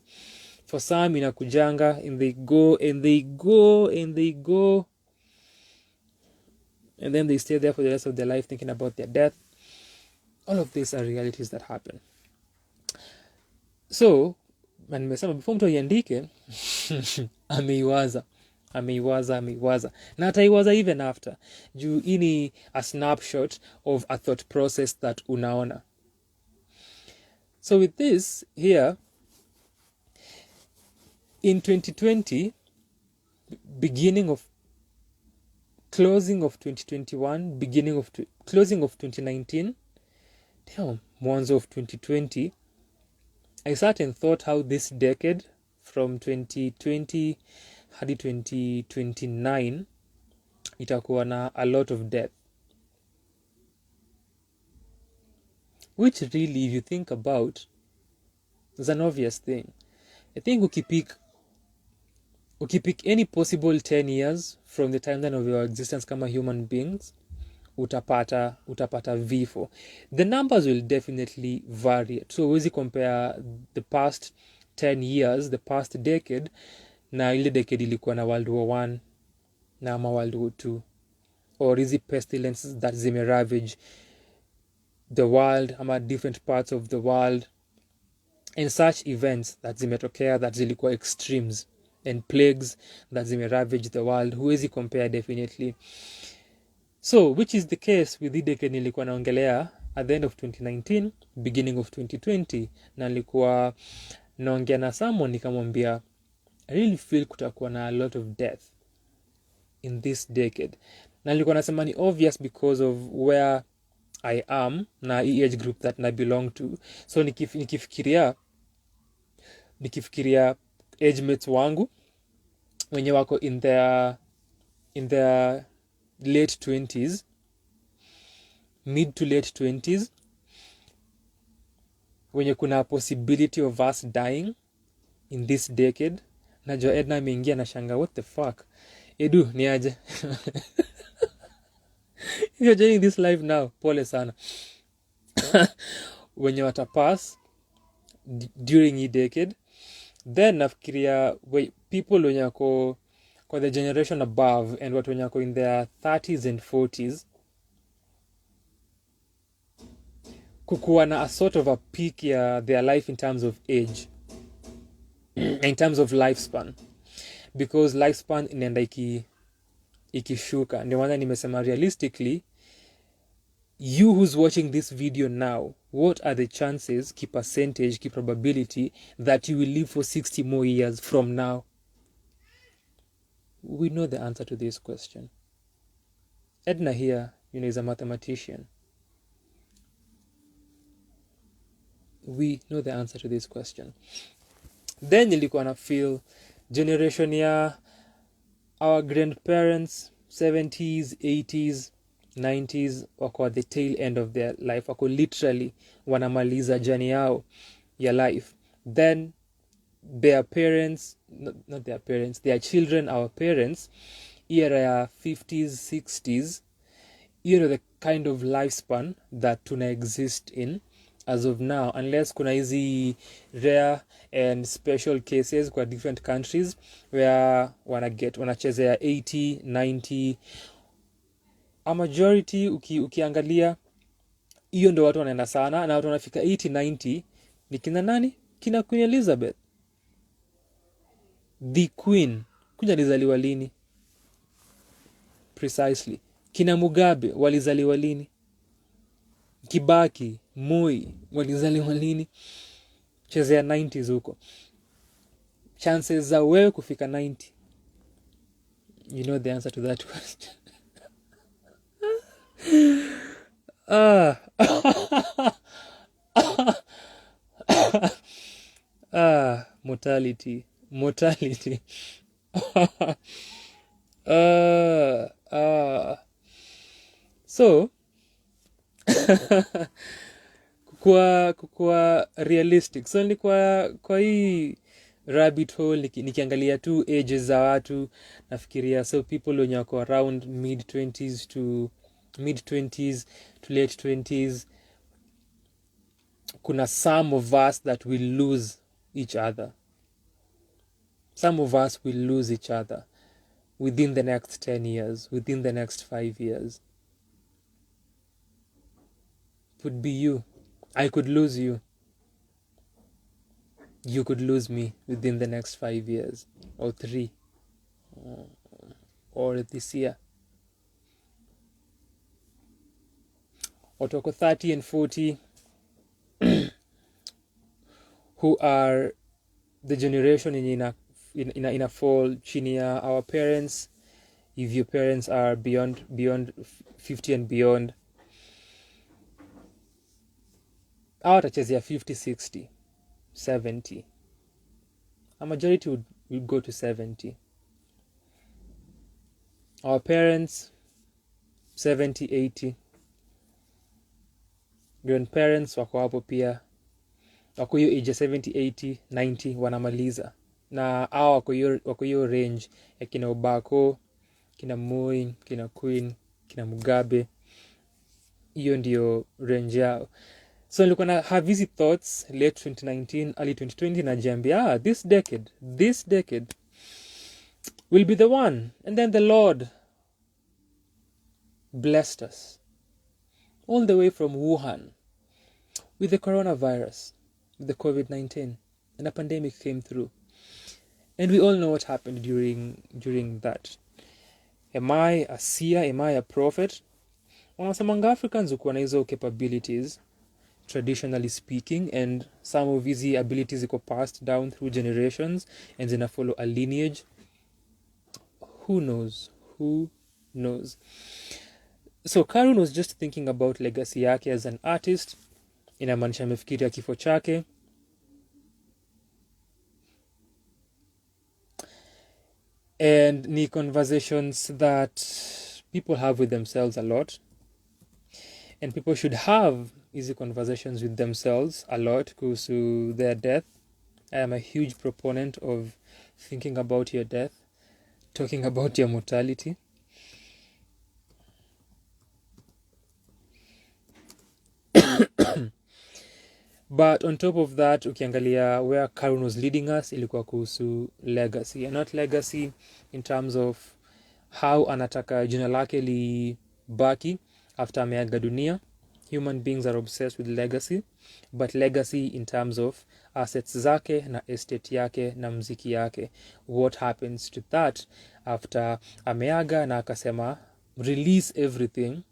For some inakujanga and they go and they go and they go, and then they stay there for the rest of their life thinking about their death. All of these are realities that happen. So nimesema before mtu aiandike ameiwaza na ataiwaza even after, juu ini a snapshot of a thought process that unaona. So with this here, in 2020, closing of 2021, closing of 2019, mwanzo of 2020, I sat and thought how this decade from 2020 hadi 2029 itakuwa na a lot of death, which really, if you think about, is an obvious thing. I think ukipick any possible 10 years from the timeline of your existence kama human beings, utapata vifo. The numbers will definitely vary. So huwezi compare the past 10 years, the past decade, na ile decade ilikuwa na World War 1 na ama World War 2, or hizi pestilences that zimeravage the world ama different parts of the world, and such events that zimetokea that zilikuwa extremes, and plagues that zimeravage the world. Huwezi compare definitely. So which is the case with the decade nilikuwa naongelea at the end of 2019, beginning of 2020, na nilikuwa naongea na someone nikamwambia I really feel kutakuwa na a lot of death in this decade. Na nilikuwa nasema ni obvious because of where I am na age group that I belong to. So nikifikiria age mates wangu wenye wako in their late 20s, mid to late 20s, wenye kuna possibility of us dying in this decade. Najua Edna ameingia na shanga, what the fuck Edu ni aje? You're joining this live now, pole sana. Wenye watapass during hii decade, then nafikiria people wenye wako kwa the generation above and watu wenye wako in their 30s and 40s, kukuwa na a sort of a peak ya their life in terms of age, in terms of lifespan, because lifespan inaenda ikishuka. Ndio maana nimesema realistically, you who's watching this video now, what are the chances, ki percentage, ki probability that you will live for 60 more years from now? We know the answer to this question. Edna here, is a mathematician. We know the answer to this question. Then nilikuwa na feel generation ya our grandparents, 70s, 80s, 90s, wako at the tail end of their life. Wako literally wanamaliza journey yao ya life. Then their parents, not their parents, their children, our parents, era 50s, 60s, the kind of lifespan that tuna exist in as of now, unless kuna hizi rare and special cases kwa different countries where wanachezea 80, 90. A majority ukiangalia hiyo ndo watu wanaenda sana, na watu wanafika 80, 90 ni kina nani? Kina Queen Elizabeth, the queen. Kuja alizaliwa lini? Precisely. Kina Mugabe walizaliwa lini? Kibaki, Moi walizaliwa lini? Chezea 90s huko. Chances za wewe kufika 90, you know the answer to that question. Mortality. So kukua realistic, so ni kwa hii rabbit hole nikiangalia tu ages za watu, nafikiria so people wenye wako around mid 20s to late 20s, kuna some of us that will lose each other. Some of us will lose each other within the next 10 years, within the next 5 years. Could be you. I could lose you. You could lose me within the next 5 years or 3 or this year. Otoko 30 and 40 who are the generation in a fall chini ya our parents. If your parents are beyond 50 and beyond, awatachezea 50, 60, 70. A majority would go to 70. Our parents 70, 80. Grandparents wako hapo pia, wako hiyo age 70, 80, 90 wanamaliza, na hao wako hiyo range ya kina Obako, kina Moi, kina Queen, kina Mugabe. Hiyo ndio range yao. So nilikuwa na have these thoughts late 2019, early 2020, najiambia this decade will be the one. And then the Lord blessed us all the way from Wuhan with the coronavirus, with the COVID-19, and a pandemic came through. And we all know what happened during that. Am I a seer? Am I a prophet? Wanasemanga Africans ukuwa na hizo capabilities, traditionally speaking, and some of these abilities iko passed down through generations and zina follow a lineage. Who knows? So Karun was just thinking about legacy yake as an artist. Inamaanisha amefikiria kifo chake. And ni conversations that people have with themselves a lot. And people should have easy conversations with themselves a lot kuhusu their death. I am a huge proponent of thinking about your death, talking about your mortality. But on top of that, ukiangalia where Karun was leading us, ilikuwa kuhusu legacy. And not legacy in terms of how anataka jina lake libaki after ameaga dunia. Human beings are obsessed with legacy, but legacy in terms of assets zake na estate yake na mziki yake. What happens to that after ameaga na akasema release everything,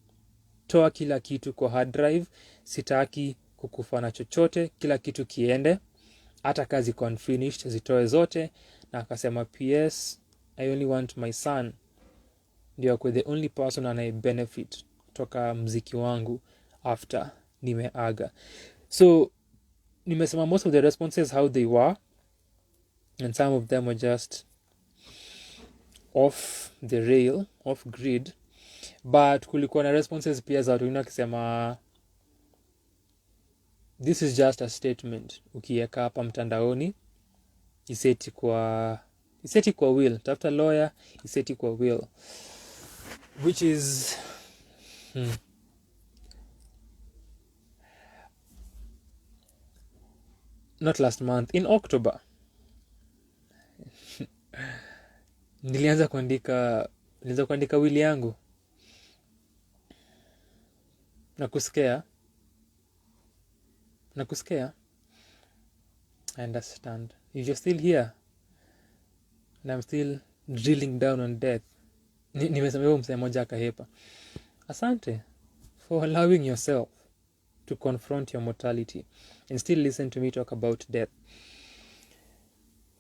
toa kila kitu kwa hard drive, sitaki kukufa na chochote, kila kitu kiende, hata kazi kwa unfinished zitoe zote. Na akasema PS, I only want my son ndio kwa the only person anaye benefit kutoka mziki wangu after nimeaga. So nimesema most of the responses how they were, and some of them were just off the rail, off grid, but kulikuwa na responses pia za watu wengine wakisema this is just a statement ukiweka hapa mtandaoni iseti kwa will. Tafuta lawyer, iseti kwa will, which is not last month, in October. Nilianza kuandika will yangu. Nakusikia. I understand. If you're still here and I'm still drilling down on death, nimesema hivyo msemo moja akahepa. Asante for allowing yourself to confront your mortality and still listen to me talk about death,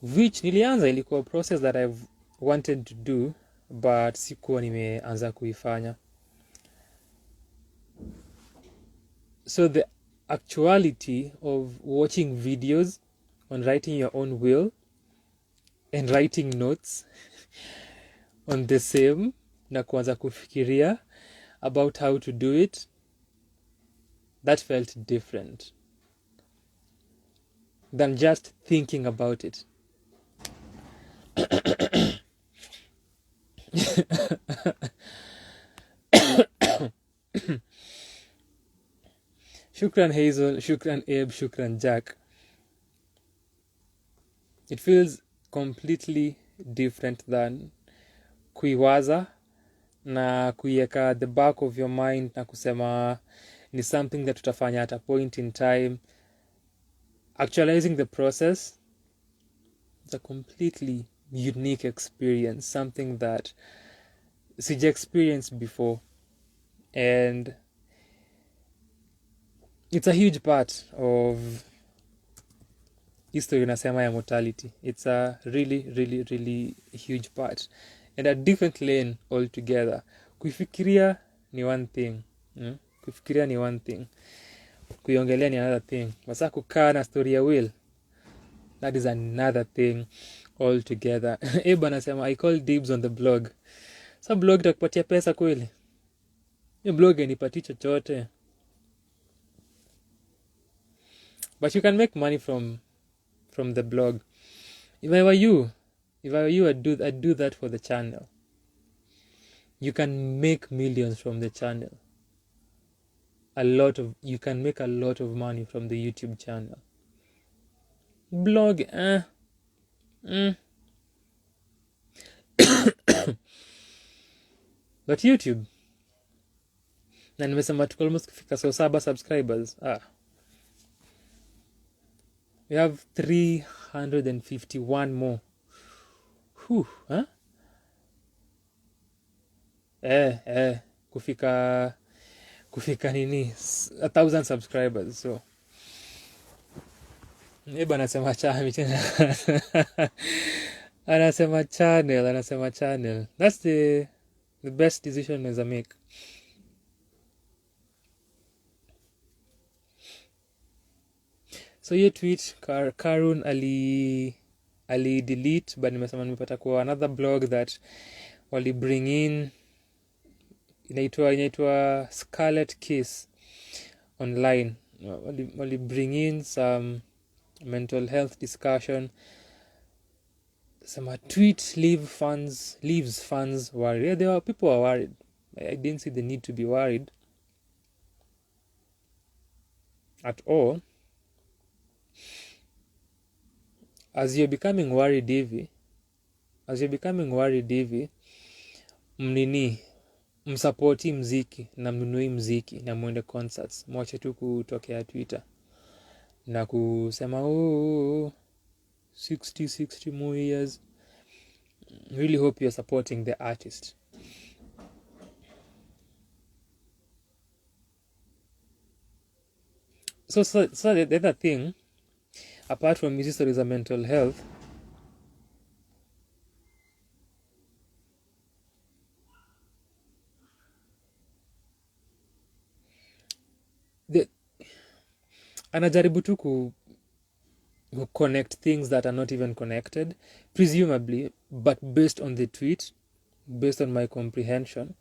which nilianza ilikuwa a process that I've wanted to do but sikuwa nimeanza kuifanya. So the actuality of watching videos on writing your own will and writing notes on the same na kuanza kufikiria about how to do it, that felt different than just thinking about it. Shukran Hazel, shukran Abe, shukran Jack. It feels completely different than kuiwaza na kuiweka at the back of your mind na kusema ni something that tutafanya at a point in time. Actualizing the process is a completely unique experience, something that sija experienced before, and it's a huge part of history nasema ya mortality. It's a really, really, really huge part and a different lane altogether. Kufikiria ni one thing, kufikiria ni one thing, kuiongelea ni another thing. Wasa kukaa na story ya will, that is another thing altogether. Eba nasema I call dibs on the blog. Sa blog itakupatia pesa kweli? Hiyo blog hainipatii chochote. But you can make money from the blog. If I were you, I'd do that for the channel. You can make millions from the channel. You can make a lot of money from the YouTube channel. Blog, But YouTube, na nimesema tuko almost kufika 7 subscribers. We have 351 more. Kufika nini 1,000 subscribers. So eba anasema channel. That's the best decision as I make. So your tweet Karun ali delete, but nimepata kwa another blog that wali bring in, inaitwa Scarlet Kiss online. Wali bring in some mental health discussion. Some tweet leaves fans worried. There were people who are worried. I didn't see the need to be worried at all. As you're becoming worried hivi, msupporti mziki na mnunui mziki na muende concerts, mwache tu kutokea Twitter na kusema 60 more years. Really hope you're supporting the artist. So the other thing, apart from music stories of mental health, anajaribu tu ku connect things that are not even connected, presumably, but based on the tweet, based on my comprehension,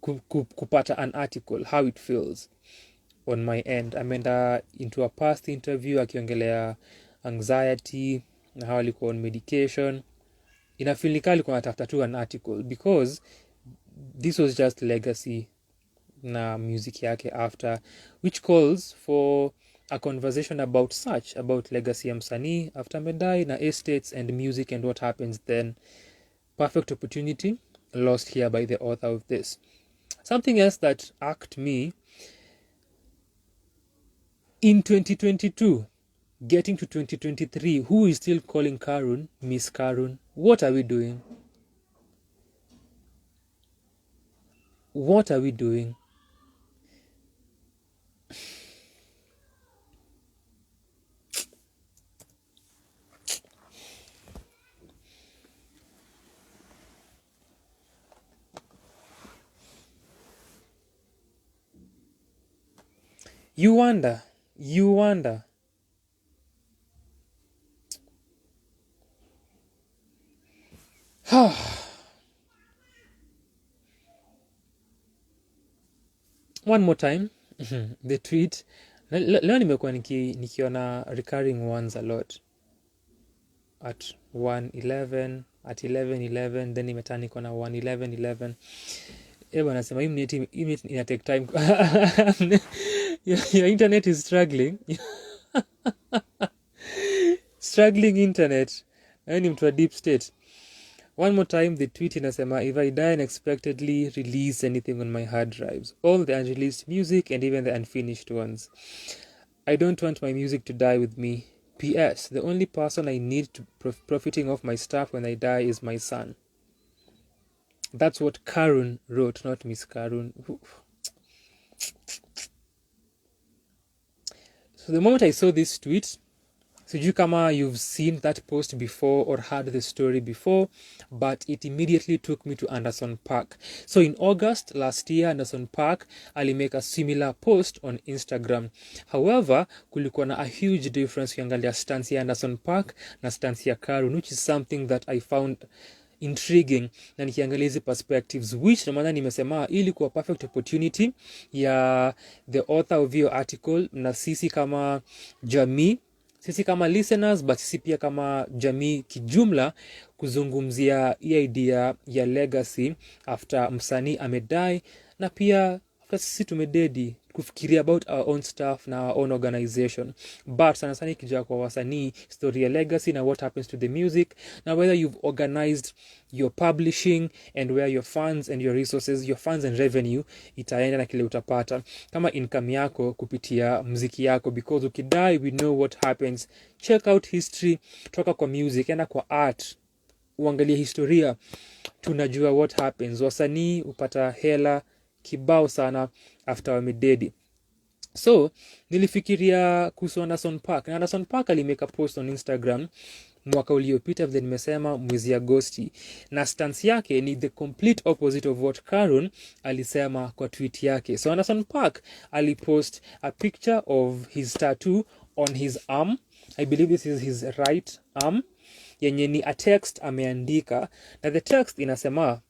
kupata an article, how it feels on my end. I mean, into a past interview akiongelea anxiety, na how alikuwa on medication. Inafilika alikuwa anatafuta tu an article because this was just legacy na music yake after, which calls for a conversation about legacy ya msanii after medai na estates and music and what happens then. Perfect opportunity lost here by the author of this. Something else that irked me in 2022, getting to 2023, who is still calling Karun Miss Karun? What are we doing? What are we doing? You wonder. One more time. The tweet. Leo nimekuwa nikiona recurring ones a lot. At 1:11, at 11:11, then imetani kona 1:11:11. Eba nasema hii minute ina take time. Your internet is struggling. Struggling internet. Ni mtu wa deep state. One more time, the tweet inasema, if I die unexpectedly, release anything on my hard drives. All the unreleased music and even the unfinished ones. I don't want my music to die with me. P.S. The only person I need to profiting off my stuff when I die is my son. That's what Karun wrote, not Miss Karun. So the moment I saw this tweet, sijui kama you've seen that post before or heard the story before, but it immediately took me to Anderson .Paak. So in August last year, Anderson .Paak alimake a similar post on Instagram. However, kulikuwa na a huge difference ukiangalia stance ya Anderson .Paak na stance ya Karun, which is something that I found intriguing na nikiangalia hizi perspectives, which na maana nimesema ili kuwa perfect opportunity ya the author of your article na sisi kama jamii, sisi kama listeners, but sisi pia kama jamii kijumla kuzungumzia hii idea ya legacy after msanii amedai na pia after sisi tumededi, kufikiria about our own stuff na our own organization. But sana sana ikija kwa wasanii, story ya legacy na what happens to the music, na whether you've organized your publishing and where your funds and your resources, your funds and revenue itaenda na kile utapata kama income yako kupitia muziki yako, because ukidai we know what happens. Check out history, toka kwa music enda kwa art, uangalie historia, tunajua what happens. Wasanii upata hela kibao sana after wamededi. So nilifikiria kuhusu Anderson .Paak, na Anderson .Paak alimeka post on Instagram mwaka uliopita, vile nimesema mwezi Agosti, na stance yake ni the complete opposite of what Karun alisema kwa tweet yake. So Anderson .Paak alipost a picture of his tattoo on his arm. I believe this is his right arm, yenye ni a text ameandika, na the text inasema,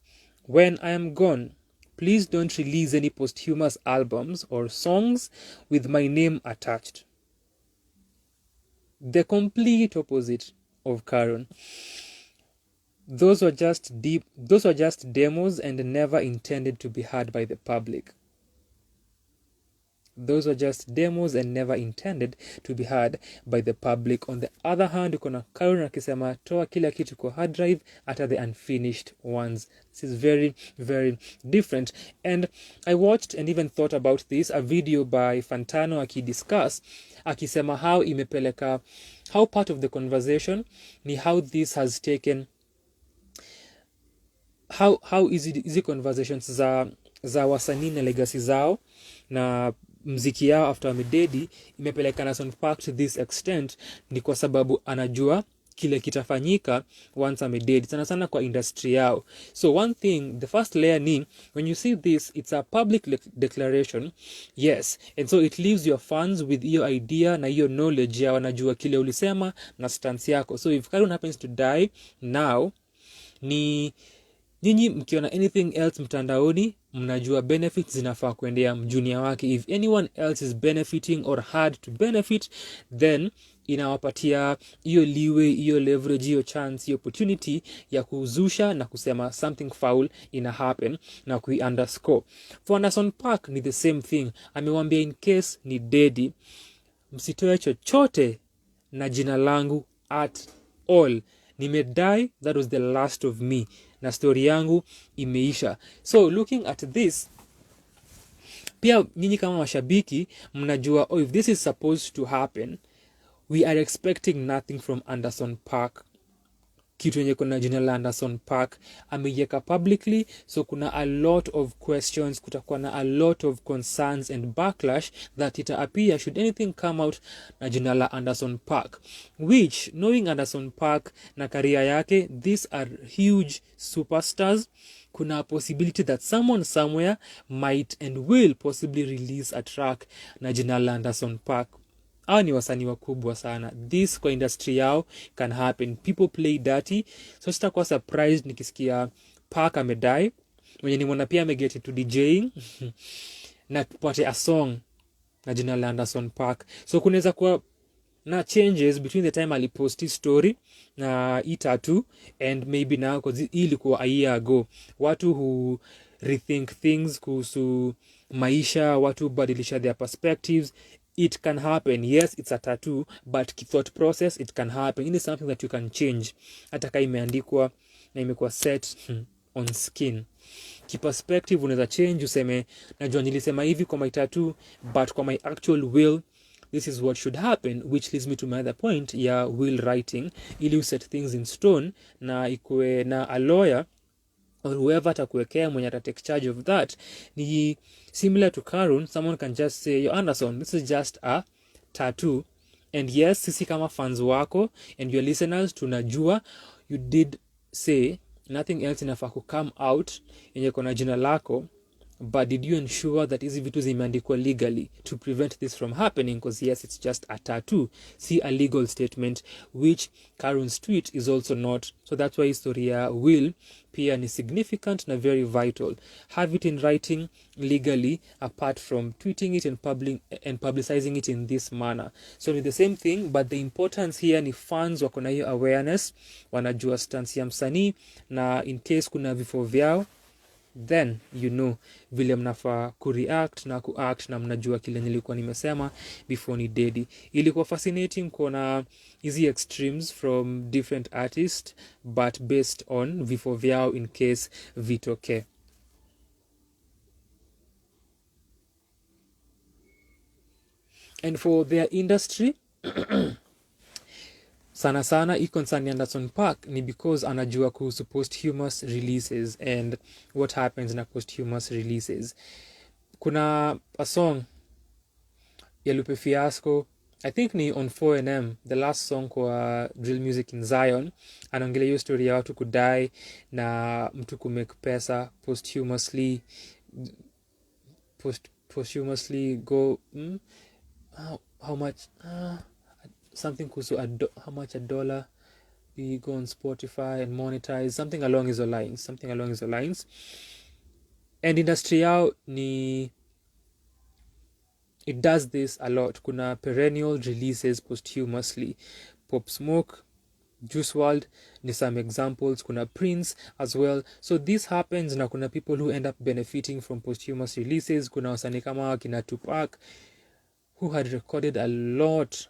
when I am gone, please don't release any posthumous albums or songs with my name attached. The complete opposite of Karun. Those were just demos and never intended to be heard by the public. Those were just demos and never intended to be heard by the public. On the other hand, uko na Karun akisema toa kila kitu kwa hard drive hata the unfinished ones. This is very, very different. And I watched and even thought about this, a video by Fantano akidiscuss, akisema how part of the conversation ni how this has taken, how easy conversations za wasanii na legacy zao na mziki yao after wamededi imepeleka Anderson .Paak to this extent, ni kwa sababu anajua kile kitafanyika once amededi, sana sana kwa industry yao. So one thing, the first layer ni, when you see this, it's a public declaration, yes, and so it leaves your fans with your idea na your knowledge ya wanajua kile ulisema na stance yako. So if Karun happens to die now, ni nyinyi mkiona anything else mtandaoni, mnajua benefits zinafaa kuendea mjunior wake. If anyone else is benefiting or had to benefit, then inawapatia hiyo leeway, hiyo leverage, hiyo chance, hiyo opportunity ya kuzusha na kusema something foul ina happen na underscore. For Anderson Park ni the same thing. Amewambia in case ni dedi, msitoe chochote na jina langu at all. Nimedai, that was the last of me, na story yangu imeisha. So looking at this, pia nyinyi kama mashabiki mnajua, if this is supposed to happen, we are expecting nothing from Anderson Park. Kitu yenye kuna jina la Anderson Park ameiweka publicly, so kuna a lot of questions, kutakuwa na a lot of concerns and backlash that ita appear should anything come out na jina la Anderson Park, which knowing Anderson Park na career yake, these are huge superstars. Kuna a possibility that someone somewhere might and will possibly release a track na jina la Anderson Park. Hao ni wasanii wakubwa sana. This kwa industry yao can happen. People play dirty. So sitakuwa surprised nikisikia Park amedai. Mwenye nimeona pia ameget into DJing na tupate a song na jina la Anderson Park. So kunaweza kuwa na changes between the time aliposti story na tattoo and maybe now, because ilikuwa a year ago. Watu who rethink things kuhusu maisha, watu badilisha their perspectives. It can happen. Yes, it's a tattoo, but thought process, it can happen. It is something that you can change. Hata kama imeandikwa na imekuwa set on skin. Perspective unaweza change, useme najua nilisema hivi kwa my tattoo, but kwa my actual will, this is what should happen, which leads me to my other point ya will writing, ili set things in stone na ikuwe na a lawyer or whoever atakuwekea mwenye take charge of that. Ni similar to Karun, someone can just say, yo Anderson, this is just a tattoo, and yes, sisi kama fans wako and your listeners tunajua you did say nothing else inafaa ku come out yenye kona jina lako, but did you ensure that hizi vitu zimeandikwa legally to prevent this from happening? Because yes, it's just a tattoo. See a legal statement, which Karun's tweet is also not. So that's why historia will pia ni significant na very vital. Have it in writing legally, apart from tweeting it and publicizing it in this manner. So it's the same thing, but the importance here ni fans wako na hiyo awareness, wanajua stance ya msanii, na in case kuna vifo vyao, then you know vile mnafaa kureact na kuact, na mnajua kile nilikuwa nimesema before ni dedi. Ilikuwa fascinating kuona hizi extremes from different artists, but based on vifo vyao in case vitoke. And for their industry sana concern Anderson Park ni because anajua kuhusu posthumous releases and what happens na posthumous releases. Kuna a song ya Lupe Fiasco, I think ni on 4NM, the last song kwa Drill Music in Zion, anaongelea hiyo story ya watu kudai na mtu kumake pesa posthumously go how much something kuhusu how much $1 we go on Spotify and monetize, something along his lines. And industry yao ni it does this a lot. Kuna perennial releases posthumously. Pop Smoke, Juice WRLD ni some examples. Kuna Prince as well. So this happens na kuna people who end up benefiting from posthumous releases. Kuna wasanii kama kina Tupac who had recorded a lot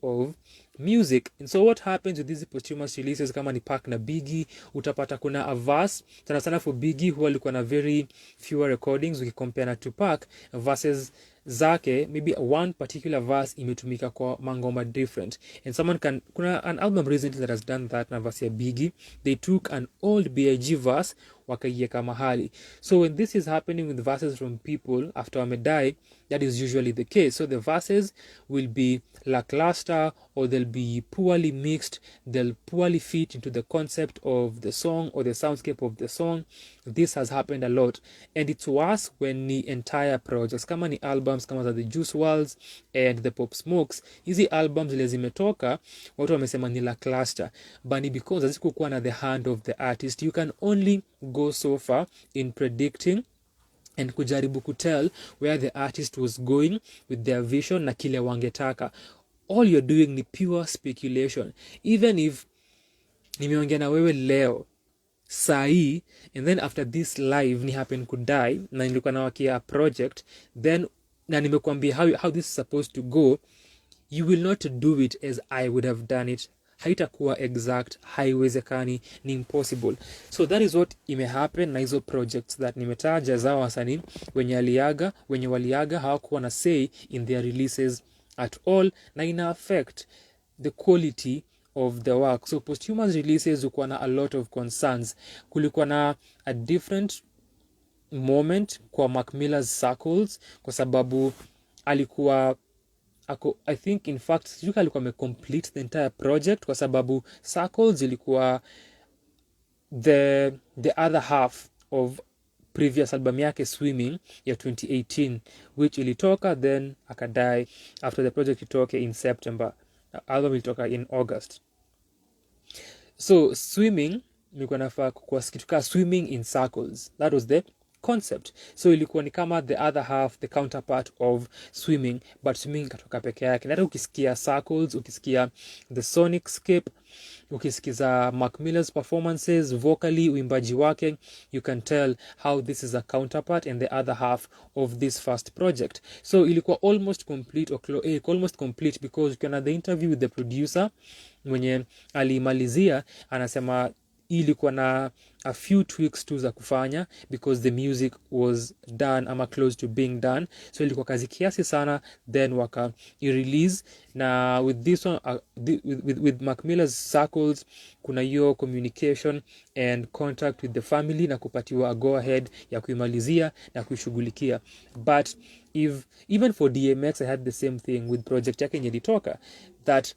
of music. And so what happens with these posthumous releases kama ni Pac na Biggie, utapata kuna a verse sana for Biggie who alikuwa na very fewer recordings ukicompare na Tupac, verses zake maybe one particular verse imetumika kwa mangoma different. And someone kuna an album recently that has done that na verse ya Biggie. They took an old BIG verse wakaiweka mahali. So when this is happening with verses from people after wamedie, that is usually the case. So the verses will be lackluster, or they'll be poorly mixed, they'll poorly fit into the concept of the song or the soundscape of the song. This has happened a lot, and it's worse when the entire projects, kama ni albums kama za the Juice WRLDs and the Pop Smokes, hizi albums zile zimetoka watu wamesema ni lackluster, but because hazikukuwa na the hand of the artist. You can only go so far in predicting and kujaribu kutell where the artist was going with their vision na kile wangetaka. All you're doing ni pure speculation. Even if nimeongea na wewe leo sahi, and then after this live ni happen kudie na nilikuwa nawakia project, then na nimekuambia how this is supposed to go, you will not do it as I would have done it. Haitakuwa exact, haiwezekani, ni impossible. So that is what imehappen na hizo projects that nimetaja za wasanii wenye waliaga hawakuwa na say in their releases at all, na ina affect the quality of the work. So posthumous releases ukuwa na a lot of concerns. Kulikuwa na a different moment kwa Mac Miller's circles, kwa sababu alikuwa I think in fact sijui alikuwa amecomplete the entire project, kwa sababu circles ilikuwa the other half of previous album yake Swimming ya 2018, which ilitoka then akadie after the project itoke in September. Album ilitoka in August. So Swimming ilikuwa nafaa kwa kitu Swimming in Circles. That was the concept. So ilikuwa ni kama the other half, the counterpart of Swimming, but Swimming katoka peke yake. Na hata ukisikia Circles, ukisikia the sonic scape, ukisikiza Mac Miller's performances vocally, uimbaji wake, you can tell how this is a counterpart and the other half of this first project. So ilikuwa almost complete, almost complete, because ukiona the interview with the producer mwenye alimalizia anasema ilikuwa na a few tweaks tu za kufanya because the music was done ama close to being done. So ilikuwa kazi kiasi sana, then waka release. Na with this one with Mac Miller's Circles kuna hiyo communication and contact with the family na kupatiwa a go ahead ya kuimalizia na kuishughulikia. But even for DMX I had the same thing with project yake yenye ilitoka, that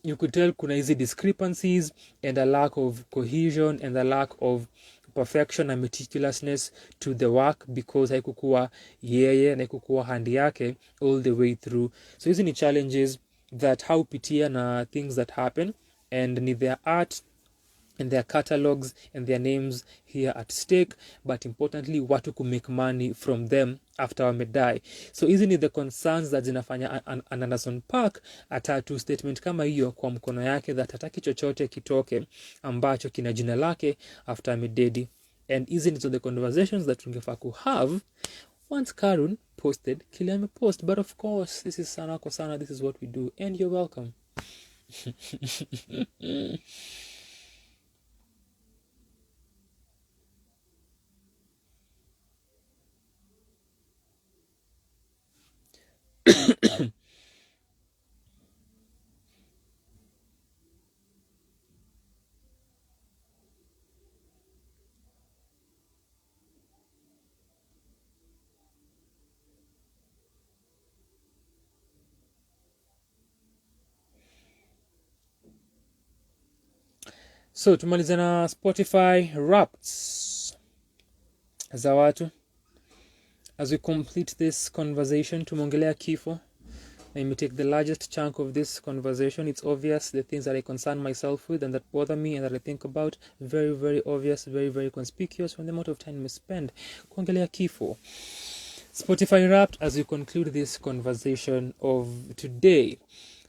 you could tell kuna hizi discrepancies and a lack of cohesion and a lack of perfection and meticulousness to the work, because haikukuwa yeye na haikukuwa handi yake all the way through. So hizi ni challenges that haupitia na things that happen, and ni their art and their catalogs and their names here at stake, but importantly watu ku make money from them after wamedie. So hizi ni the concerns that zinafanya Anderson .Paak atatu statement kama hiyo kwa mkono yake, that hataki chochote kitoke ambacho kina jina lake after amededi. And hizi ni the conversations that tungefaa ku have once Karun posted kile amepost. But of course this is Sanaa kwa Sanaa, this is what we do, and you're welcome. So tumaliza na Spotify Wrapped za watu. As we complete this conversation, tumongelea kifo. I may take the largest chunk of this conversation. It's obvious the things that I concern myself with and that bother me and that I think about. Very, very obvious, very, very conspicuous from the amount of time we spend kuongelea kifo. Spotify Wrapped as we conclude this conversation of today.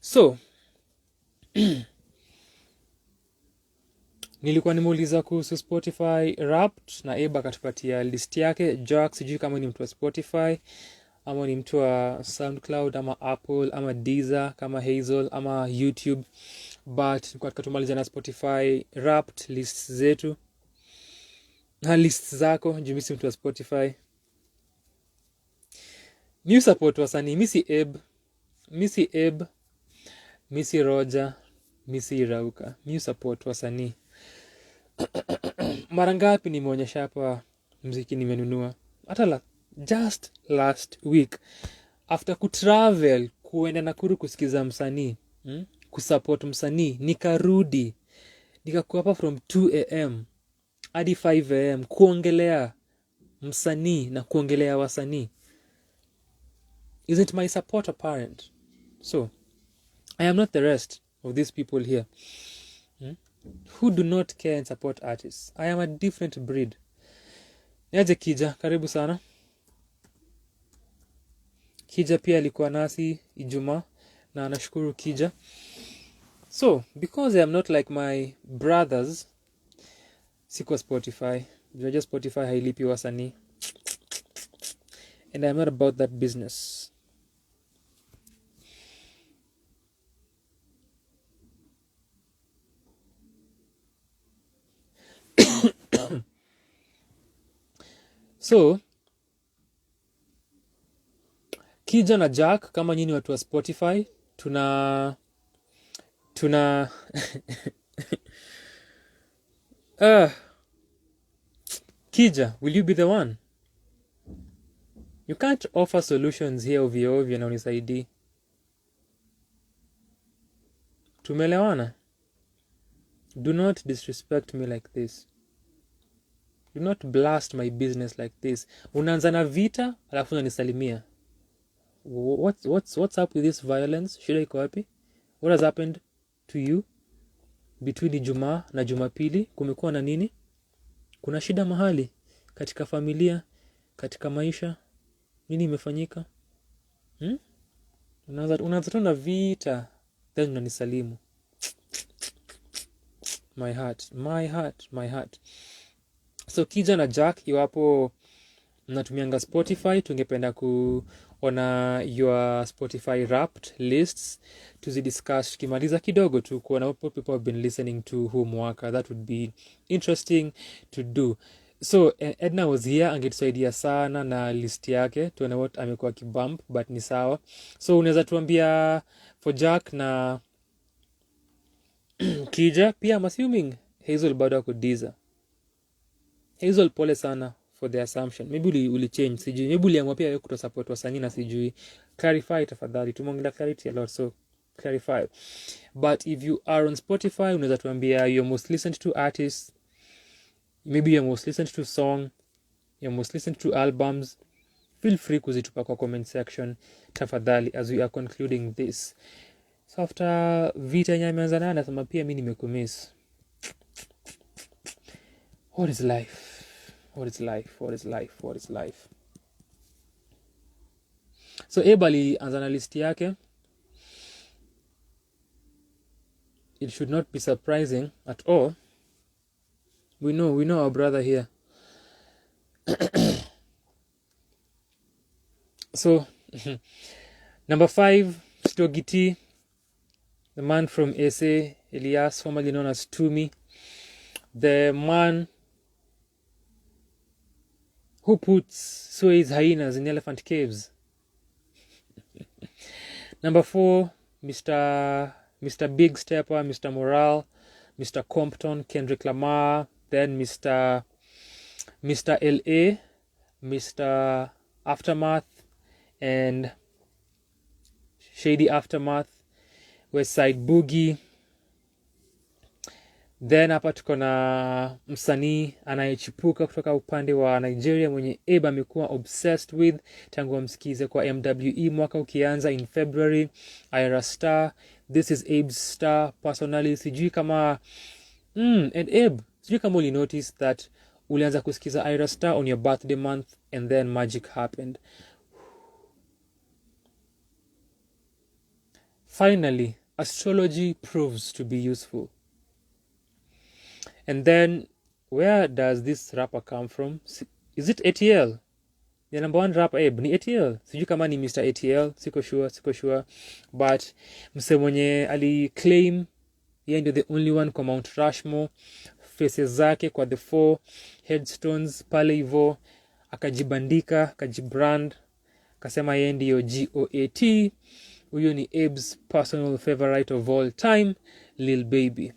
So nilikuwa nimeuliza kuhusu Spotify Wrapped na Eba katupatia list yake. Jack sijui kama ni mtu wa Spotify ama ni mtu wa SoundCloud ama Apple ama Deezer kama Hazel ama YouTube, but kwa tumaliza na Spotify Wrapped list zetu na list zako. Juu mimi mtu wa Spotify, new support wasanii. Misi Eb, Misi Roger, Misi Rauka. New support wasanii. Mara ngapi nimeonyesha hapa mziki nimenunua. Hata just last week after kutravel kuenda Nakuru kusikiza msanii, kusupport msanii, nikarudi nikakuwa hapa from 2 am hadi 5 am kuongelea msanii na kuongelea wasanii. Isn't my support apparent? So I am not the rest of these people here who do not care and support artists. I am a different breed. Niaje Kija, karibu sana. Kija pia alikuwa nasi Ijumaa na nashukuru Kija. So, because I am not like my brothers, siko Spotify. Unajua Spotify hailipi wasanii. And I am not about that business. So, Kija na Jack, kama nyinyi watu wa Spotify, tuna Kija, will you be the one? You can't offer solutions here ovyo ovyo na unisaidii. Tumelewana? Do not disrespect me like this. Do not blast my business like this. Unaanza na vita, alafu unanisalimia. What's up with this violence? Shida iko wapi? What has happened to you between Ijumaa na Jumapili? Kumekuwa na nini? Kuna shida mahali katika familia, katika maisha? Nini imefanyika? Unaanza tu na vita, then unanisalimu. My heart. So Kija na Jack, iwapo mnatumianga Spotify, tungependa kuona your Spotify wrapped lists, tuzidiscuss tukimaliza kidogo tu kuona what people have been listening to huu mwaka. That would be interesting to do. So Edna was here, angetusaidia sana na list yake tuone what amekuwa kibump, but ni sawa. So unaweza tuambia for Jack na Kija, pia I'm assuming Hazel bado ako Diza. Hazel, pole sana for the assumption. Maybe uli change, sijui. Maybe uliamua pia wewe kutosupport wasanii na sijui. Clarify tafadhali. Tumeongelea clarity a lot, so clarify. But if you are on Spotify, unaweza tuambia your most listened to artists, maybe your most listened to song, your most listened to albums. Feel free kuzitupa kwa comment section tafadhali as we are concluding this. So after vita yenye ameanza nayo, nasema pia mimi nimekumiss. What is life? So Ebali anza na list yake. It should not be surprising at all. We know our brother here. So number 5, Stogiti, the man from SA, Elias, formerly known as Tumi, the man who puts Suez hyenas in elephant caves. Number 4, Mr. Big Stepper, Mr. Morale, Mr. Compton, Kendrick Lamar, then Mr. LA, Mr. Aftermath, and Shady Aftermath, Westside Boogie. Then hapa tuko na msanii anayechipuka kutoka upande wa Nigeria mwenye Eba amekuwa obsessed with tangu amsikize kwa MWE mwaka ukianza in February. Ira Star, this is Abe's star personally. Sijui kama and Abe, sijui kama uli notice that ulianza kusikiza Ira Star on your birthday month and then magic happened. Finally, astrology proves to be useful. And then, where does this rapper come from? Is it ATL? The number 1 rapper, Abe, ni ATL? Sijui kama ni Mr. ATL, siko sure. But mse mwenye ali claim yeye ndio the only one kwa Mount Rushmore, faces zake kwa the 4 headstones pale hivyo, akajibandika, akajibrand, akasema yeye ndio GOAT. Huyo ni Abe's personal favorite of all time, Lil Baby.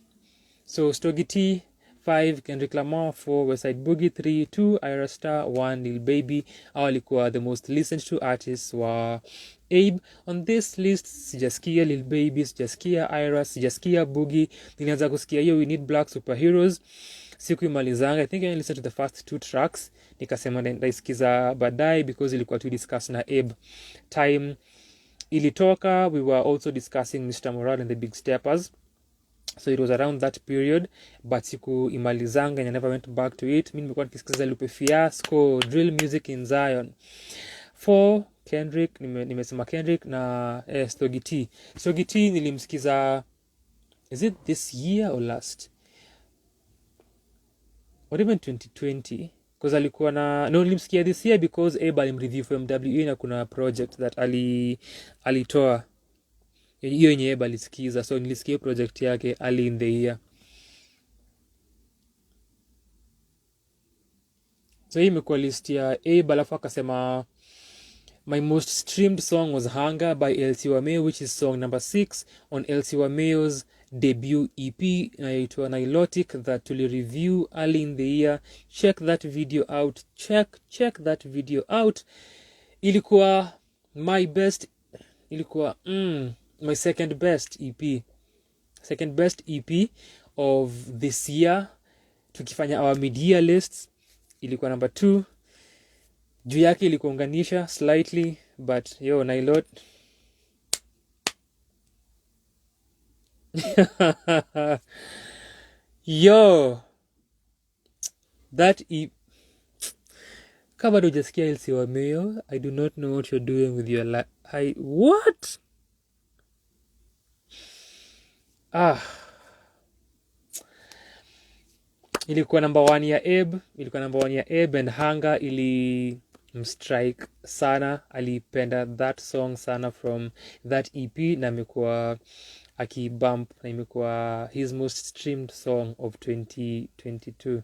So Stogiti, 5 Kendrick Lamar, 4 West Side Boogie, 3 2 Ira Star, 1 Lil Baby. Hao walikuwa the most listened to artists wa Abe. On this list sijasikia Lil Baby, sijasikia Ira, sijasikia Boogie. Nilianza kusikia hiyo We Need Black Superheroes, sikuimalizanga. I think I listened to the first 2 tracks, nikasema ndaisikiza baadaye because ilikuwa tu discuss na Abe. Time ilitoka, we were also discussing Mr. Morale and the Big Steppers, so it was around that period, but sikuimalizanga and I never went back to it. Mimi nimekuwa nikisikiza Lupe Fiasco, Drill Music in Zion. 4 Kendrick, nimesema Kendrick na Stogie T. Stogie T nilimsikiza, is it this year or last, or even 2020, because alikuwa na nilimsikia this year because Abe alimreview for MWE na kuna project that alitoa hiyo yenye Abe alisikiza, so nilisikia project yake early in the year. So hii imekuwa list ya Abe, alafu akasema my most streamed song was Hunger by LC Wameo, which is song number 6 on LC Wameo's debut EP inaitwa Nilotic that tuli review early in the year. Check that video out. Check that video out. Ilikuwa my best, ilikuwa my second best EP of this year. Tukifanya our mid-year lists, ilikuwa number 2. Juu yake ilikuunganisha slightly, but yo Nilot yo that kama hujasikia LC Wameo, I do not know what you're doing with your life. What? Ilikuwa number 1 ya Abe, and Hunger ili mstrike sana, alipenda that song sana from that EP, na imekuwa akibump, na imekuwa his most streamed song of 2022.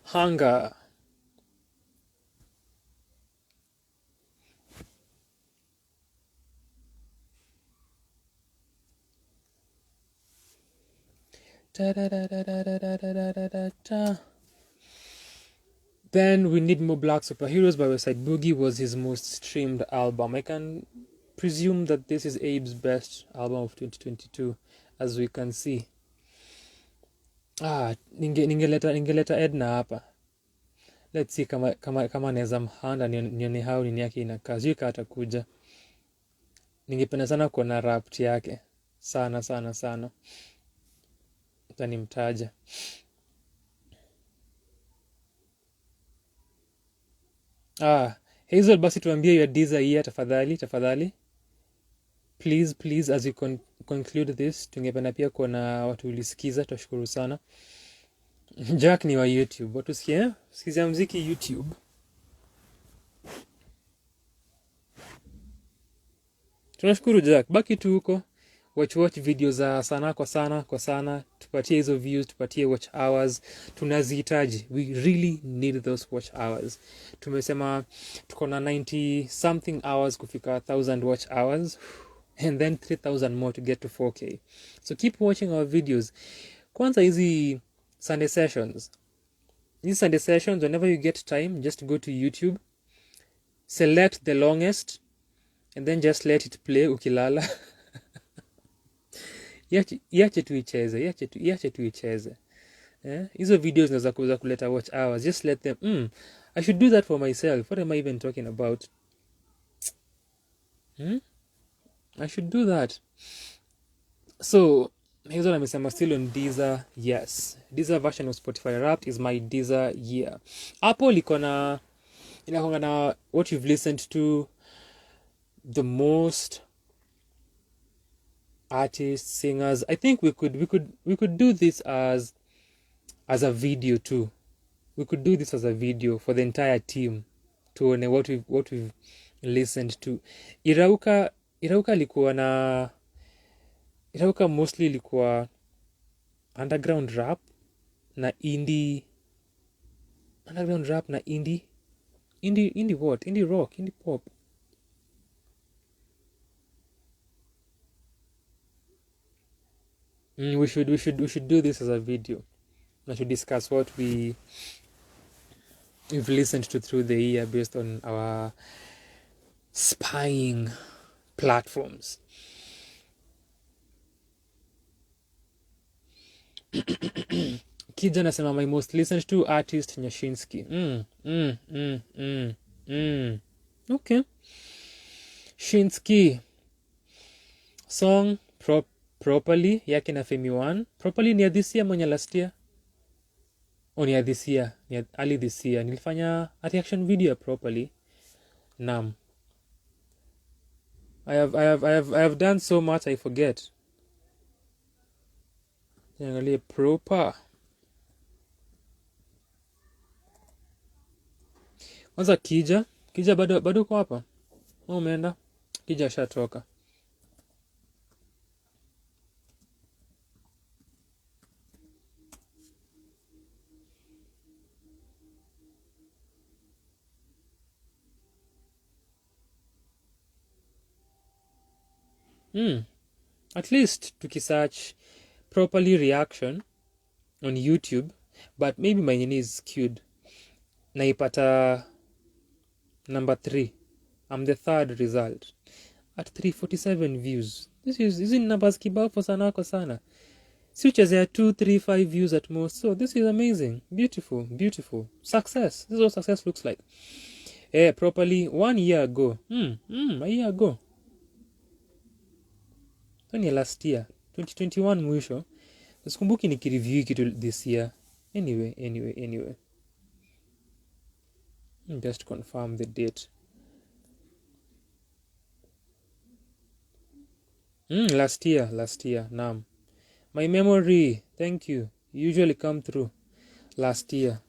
Hunger. Then We Need More Black Superheroes by West Side Boogie was his most streamed album. I can presume that this is Abe's best album of 2022, as we can see. Ningeleta Edna hapa. Let's see kama naweza mhanda nione how nini yake inakaa. Sijui kama atakuja. Ningependa sana kuona rap yake. Sana. Utanimtaja. Hazel, basi tuambie your desire tafadhali. Please, as we conclude this, tungependa pia kuona watu ulisikiza, tutashukuru sana. Jack ni wa YouTube. Watu sikiza muziki YouTube. Tunashukuru Jack. Baki tu huko. Watch video za Sanaa kwa sana. Tupatie hizo views, tupatie watch hours. Tunazihitaji. We really need those watch hours. Tumesema tuko na 90 something hours kufika 1000 watch hours. And then 3000 more to get to 4K. So keep watching our videos. Kwanza hizi Sunday sessions. Whenever you get time, just go to YouTube. Select the longest. And then just let it play ukilala. Iache tu icheze. Hizo videos zinaweza kuweza kuleta watch hours. Just let them. I should do that for myself. What am I even talking about? I should do that. So, here's what I'm still on Deezer. Yes. Deezer version of Spotify Wrapped is my Deezer year. Apple ikona what you've listened to the most, artists, singers. I think we could do this as a video too. We could do this as a video for the entire team to know what we've listened to. Irauka mostly ilikuwa underground rap na indie. indie what? Indie rock, indie pop. We should do this as a video. I should discuss what we've listened to through the year based on our spying platforms. Kija anasema my most listened to artist Nyashinsky. Okay. Shinsky. Song Properly yake na Femi One. Properly ni ya this year mwenye last year. Ni ya this year. Ni ya early this year. Nilifanya a reaction video ya Properly. Naam. I have done so much I forget. Niangalie proper. Kwanza Kija bado uko hapa? Umeenda? Kija ashatoka. At least tukisearch Properly reaction on YouTube, but maybe my name is skewed. Naipata number 3. I'm the third result at 347 views. This is numbers kibao for Sanaa kwa sana. Si uchezea 2, 3, 5 views at most. So this is amazing. Beautiful. Success. This is what success looks like. Properly 1 year ago. A year ago. Ni last year 2021 mwisho. Sikumbuki nikireview kitu this year. Anyway. Just confirm the date. Last year. Naam. My memory, thank you. Usually come through last year.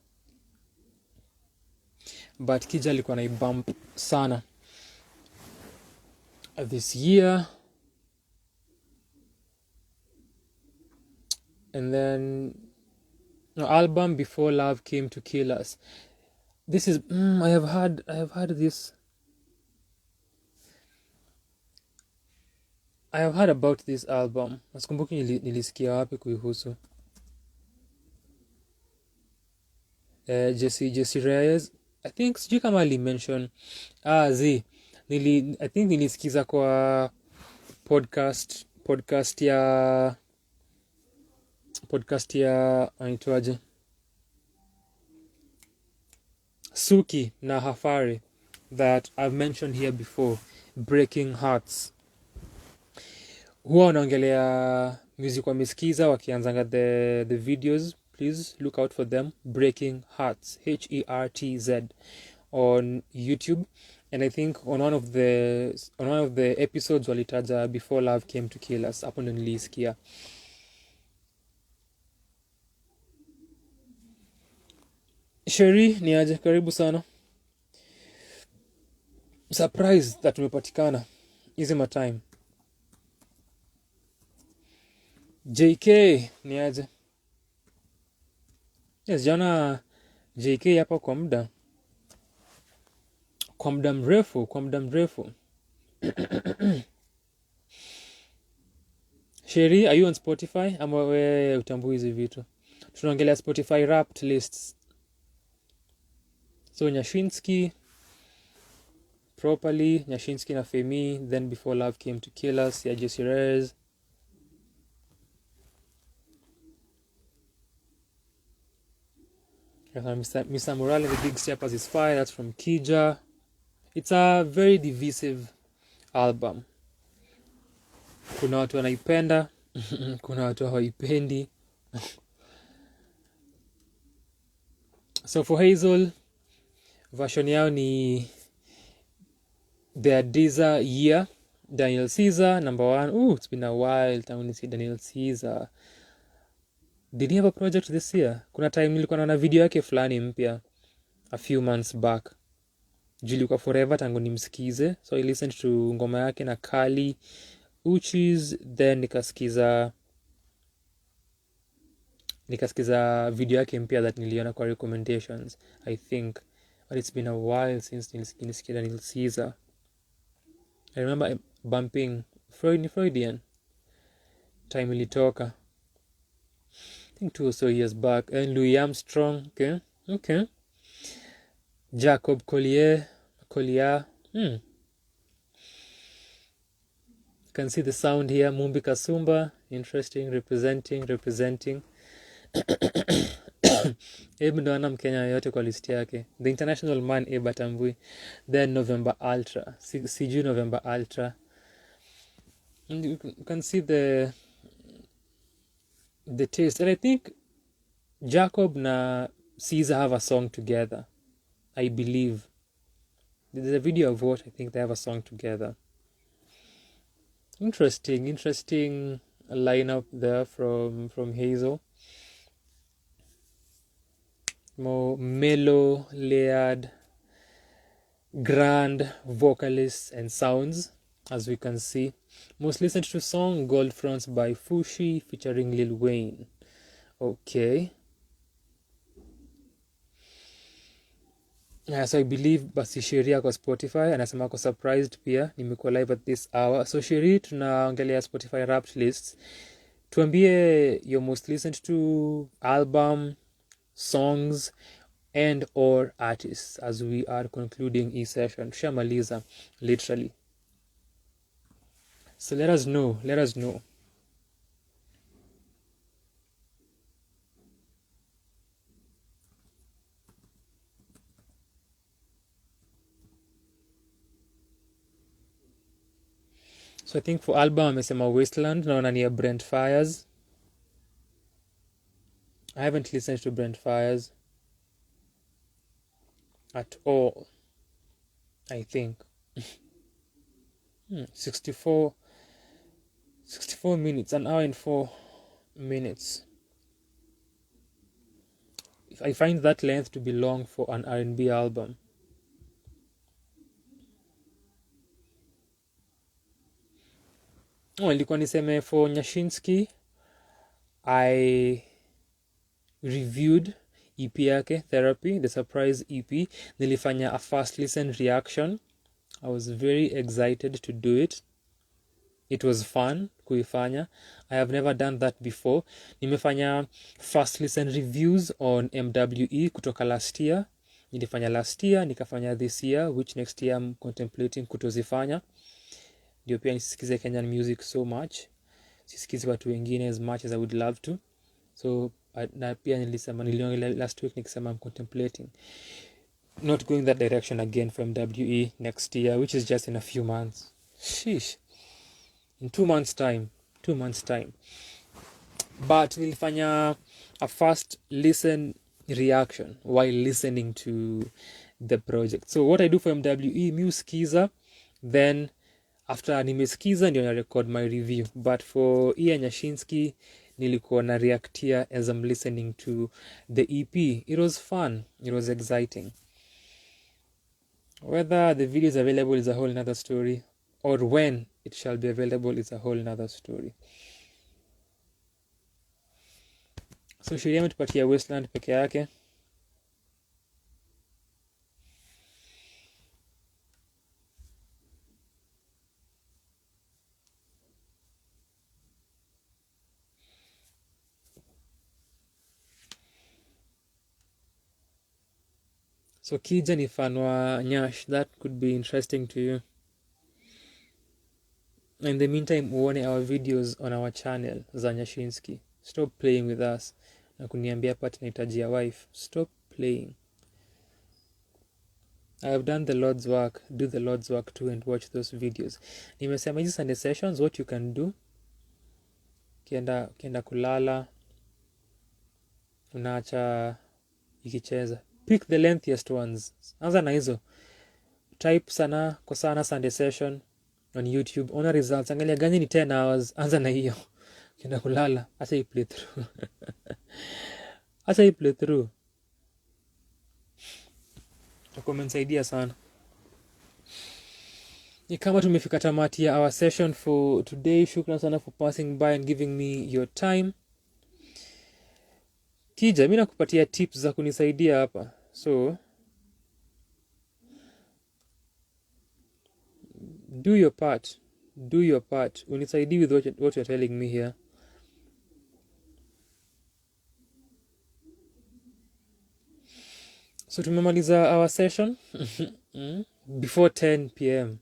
But Kija alikuwa na bump sana this year. And then album Before Love Came to Kill Us. This is I have heard this. I have heard about this album. Nasikumbuki nilisikia wapi kuihusu. Jesse Reyes. I think sijui kama ali mention. I think nilisikiza kwa podcast ya anaitwaje? Suki na Hafari that I've mentioned here before, Breaking Hearts. Huwa wanaongelea music wamesikiza wakianzanga the videos. Please look out for them. Breaking Hearts, HERTZ on YouTube. And I think on one of the episodes walitaja Before Love Came to Kill Us. Hapo ndo nilisikia. Sherry ni aje, karibu sana. Surprise that tumepatikana hizi matime. JK ni aje. Yes, jana JK hapa kwa muda mrefu. Sherry, are you on Spotify? Ama we utambui hizi vitu? Tunaongelea Spotify Wrapped lists. So Nyashinsky, Properly, Nyashinsky na Femi, then Before Love Came to Kill Us, ya Jesse Reyes. Mr. Morale, The Big Steppers is Fire, that's from Kija. It's a very divisive album. Kuna watu wanaipenda, kuna watu hawaipendi. So for Hazel, version yao ni Their Deezer Year, Daniel Caesar, number 1. It's been a while tangu nisi Daniel Caesar. Did he have a project this year? Kuna time nilikuwa naona video yake fulani mpya a few months back. Julikuwa forever tangu nimsikize. So I listened to ngoma yake na Kali, Uchis, then nikasikiza video yake mpya that niliona kwa recommendations, I think. but it's been a while since nilisikia Nil Caesar. I remember bumping Freudian time ilitoka, I think 2 or so years back, and Louis Armstrong. Okay. Jacob Collier. You can see the sound here. Mumbi Kasumba, interesting, representing. Abe ndo ana Mkenya yote kwa list yake. The international man Abe atambui. Then November Ultra. Sijui November Ultra. And you can see the taste. And I think Jacob na Caesar have a song together, I believe. There's a video of what I think they have a song together. Interesting lineup there from Hazel. More mellow, layered, grand vocalists and sounds, as we can see. Most listened to song Gold Fronts by Fushi featuring Lil Wayne. Okay. So I believe basi Sheri kwa Spotify, anasema ako surprised pia nimekuwa live at this hour. So Sheri, tunaangalia Spotify Wrapped lists. Tuambie your most listened to album, songs and or artists as we are concluding each session. Tushamaliza literally. So let us know. So I think for album amesema Wasteland, naona ni ya Brent Fires. I haven't listened to Brent Fires at all, I think. 64 minutes, an hour and 4 minutes. I find that length to be long for an R&B album. Ilikuwa niseme for Nyashinsky, I reviewed EP yake Therapy, the surprise EP. Nilifanya a first listen reaction. I was very excited to do it. It was fun kuifanya. I have never done that before. Nimefanya first listen reviews on MWE kutoka last year. Nilifanya last year, nikafanya this year, which next year I'm contemplating kutozifanya. Ndio pia nisikize Kenyan music so much. Sisikize watu wengine as much as I would love to. So na pia nilisema niliongelea last week nikisema I'm contemplating not going that direction again from WE next year, which is just in a few months. Sheesh. In 2 months time. But nilifanya a first listen reaction while listening to the project. So what I do for MWE, usikiza, then after nimesikiza ndio na record my review. But for Ian Nyashinsky, nilikuwa na reactia as I'm listening to the EP. It was fun. It was exciting. Whether the video is available is a whole nother story, or when it shall be available is a whole nother story. So Sheri ametupatia Wasteland peke yake. So kija ni fan wa Nyash, that could be interesting to you. In the meantime, uone our videos on our channel za Nyashinsky. Stop playing with us. Na kuniambia pati nahitaji ya wife. Stop playing. I have done the Lord's work. Do the Lord's work too and watch those videos. Nimesema hizi Sunday sessions, what you can do. Kienda kulala. Unaacha ikicheza. Pick the lengthiest ones. Anza na hizo. Type Sanaa kwa Sanaa Sunday session on YouTube. Ona results. Angalia gani ni 10 hours. Anza na hiyo. Kienda kulala. Acha i play through. Utakuwa sana. Ni kama tumefika tamati ya our session for today. Shukran sana for passing by and giving me your time. Kija, mimi nakupatia tips za kunisaidia hapa. So, Do your part. Do your part. Unisaidie with what you're telling me here. So tumemaliza our session before 10 p.m.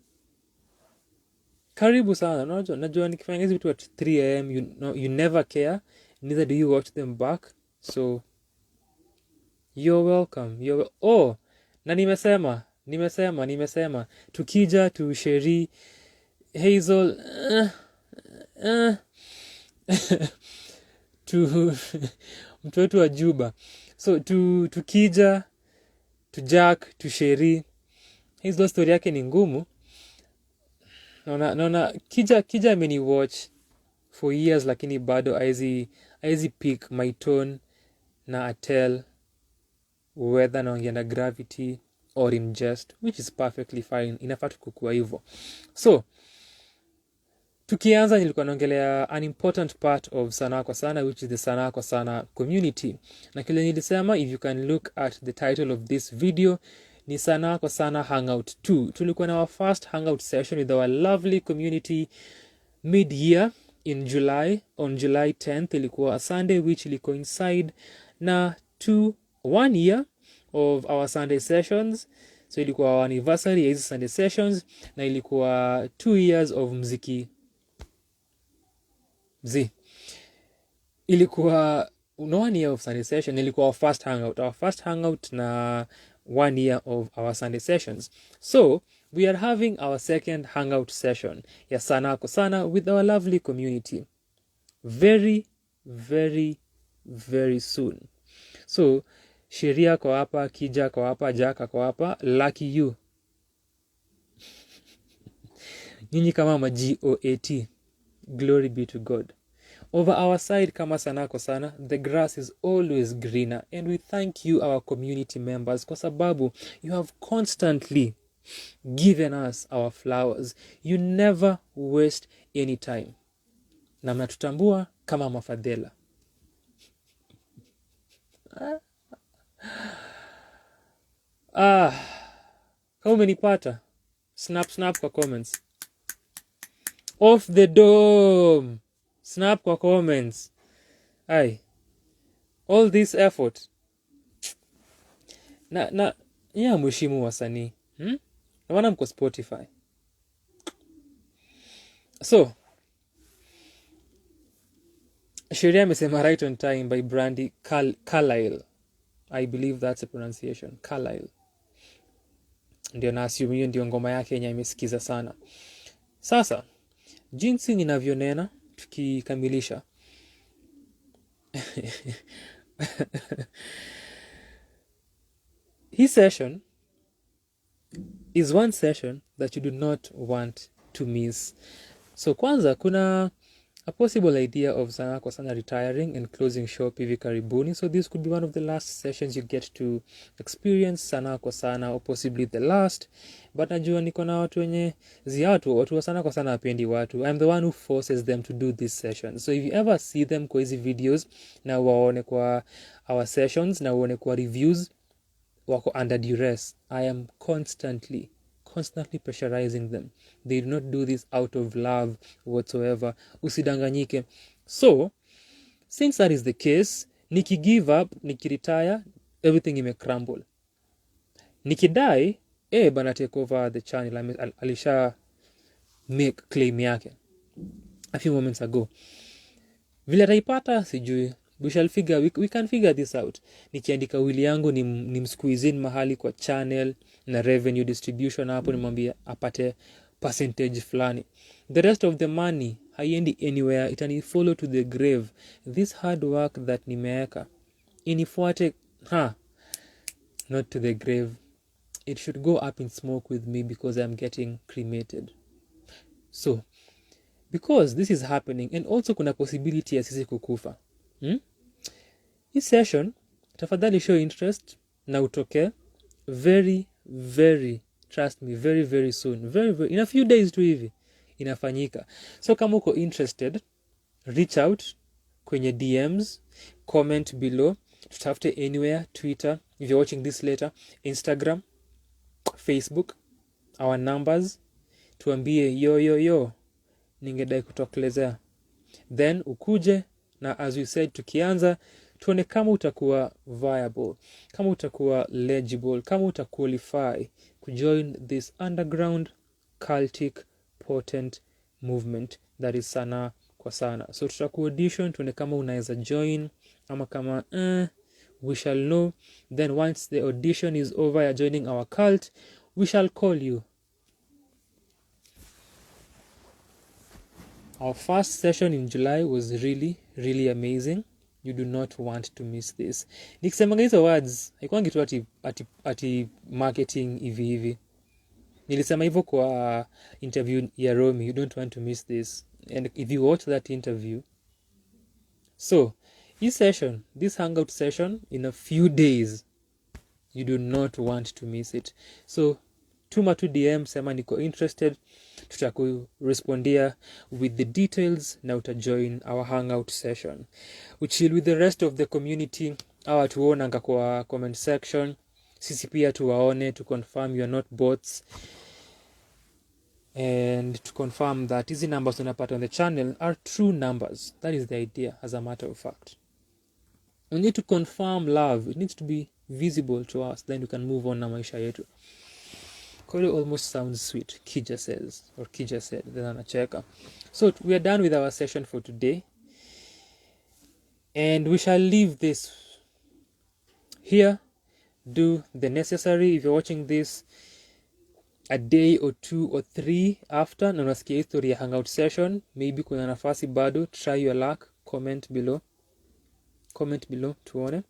Karibu sana. Najua nikifanya hizi vitu at 3 a.m. you never care. Neither do you watch them back. So you're welcome. Na nimesema tukija tu Sheri Hazel tu mtu wetu wa Juba. So tukija tu Jack tu Sheri Hazel, story yake ni ngumu. Naona kija ameni watch for years, lakini bado aizi pick my tone na atel whether naongea na gravity or in jest, which is perfectly fine. Inafaa kukua hivyo. So tukianza, nilikuwa naongelea an important part of Sanaa kwa Sana, which is the Sanaa kwa Sana community. Na kile nilisema, if you can look at the title of this video, ni Sanaa kwa Sana Hangout 2. Tulikuwa na our first hangout session with our lovely community mid-year in July. On July 10th ilikuwa a Sunday, which ili coincide na 1 year of our Sunday sessions. So ilikuwa our anniversary ya hizi Sunday sessions, na ilikuwa 2 years of mziki ilikuwa 1 year of Sunday session. Ilikuwa our first hangout na 1 year of our Sunday sessions. So we are having our second hangout session ya Sanaa kwa Sana with our lovely community very very very soon. So Sheria kwa hapa, Kija kwa hapa, Jaka kwa hapa, lucky you. Nyinyi kama GOAT. Glory be to God. Over our side kama Sanaa kwa Sana, the grass is always greener, and we thank you, our community members, kwa sababu you have constantly given us our flowers. You never waste any time. Na mnatutambua kama mafadhela. Kama umenipata, snap kwa comments. Off the dome. Snap kwa comments. All this effort. Na mheshimu wasanii. Na wana mko Spotify. So, Sheria amesema right on time by Brandy Carlisle. I believe that's a pronunciation. Carlisle. Ndio na assume hiyo ndio ngoma yake yenye imesikiza sana. Sasa, jinsi ninavyonena tukikamilisha. Hii session is one session that you do not want to miss. So kwanza kuna a possible idea of Sanaa kwa Sana retiring and closing shop hivi karibuni. So this could be one of the last sessions you get to experience Sanaa kwa Sana, or possibly the last. But najua niko na watu wenye watu wa Sanaa kwa Sana hapendi watu. I'm the one who forces them to do this session. So if you ever see them kwa hizi videos na waone kwa our sessions na waone kwa reviews wako under duress, I am constantly pressurizing them. They do not do this out of love whatsoever. Usidanganyike. So, since that is the case, niki give up, niki retire, everything ime crumble. Niki die, bana take over the channel. Alisha make claim yake a few moments ago. Vile ataipata sijui. We can figure this out. Nikiandika wili yangu ni msqueeze in mahali kwa channel na revenue distribution, hapo nimwambia apate percentage fulani. The rest of the money haiendi anywhere, itani follow to the grave. This hard work that nimeeka inifuate not to the grave. It should go up in smoke with me because I'm getting cremated. So because this is happening, and also kuna possibility ya sisi kukufa. This session, tafadhali show interest na utoke very, very, trust me, very, very soon. Very, very, in a few days tu hivi, inafanyika. So kama uko interested, reach out kwenye DMs, comment below, tutafute anywhere, Twitter, if you're watching this later, Instagram, Facebook, our numbers, tuambie yo ningedai kutokelezea, then ukuje na as we said tukianza tuone kama utakuwa viable, kama utakuwa legible, kama utaqualify kujoin this underground cultic potent movement that is Sanaa kwa Sana. So tutaku audition tuone kama unaweza join ama kama we shall know. Then once the audition is over, you're joining our cult, we shall call you. Our first session in July was really amazing. You do not want to miss this. Nikisemanga hizo words haikuangi tu ati marketing hivi. Nilisema hivyo kwa interview ya Romy, you don't want to miss this. And if you watch that interview, so this hangout session in a few days, you do not want to miss it. So tuma tu DM, sema niko interested, tutakurespondia with the details na utajoin our hangout session. Uchill with the rest of the community, awa tuonanga kwa comment section, sisi pia tuwaone, to confirm you are not bots, and to confirm that hizi numbers tunapata on the channel are true numbers. That is the idea, as a matter of fact. We need to confirm love. It needs to be visible to us, then you can move on na maisha yetu. Kole almost sounds sweet, Kija said, then anacheka. So we are done with our session for today, and we shall leave this here. Do the necessary. If you're watching this a day or 2 or 3 after na unasikia history ya hangout session, maybe kuna nafasi bado, try your luck. Comment below tuone,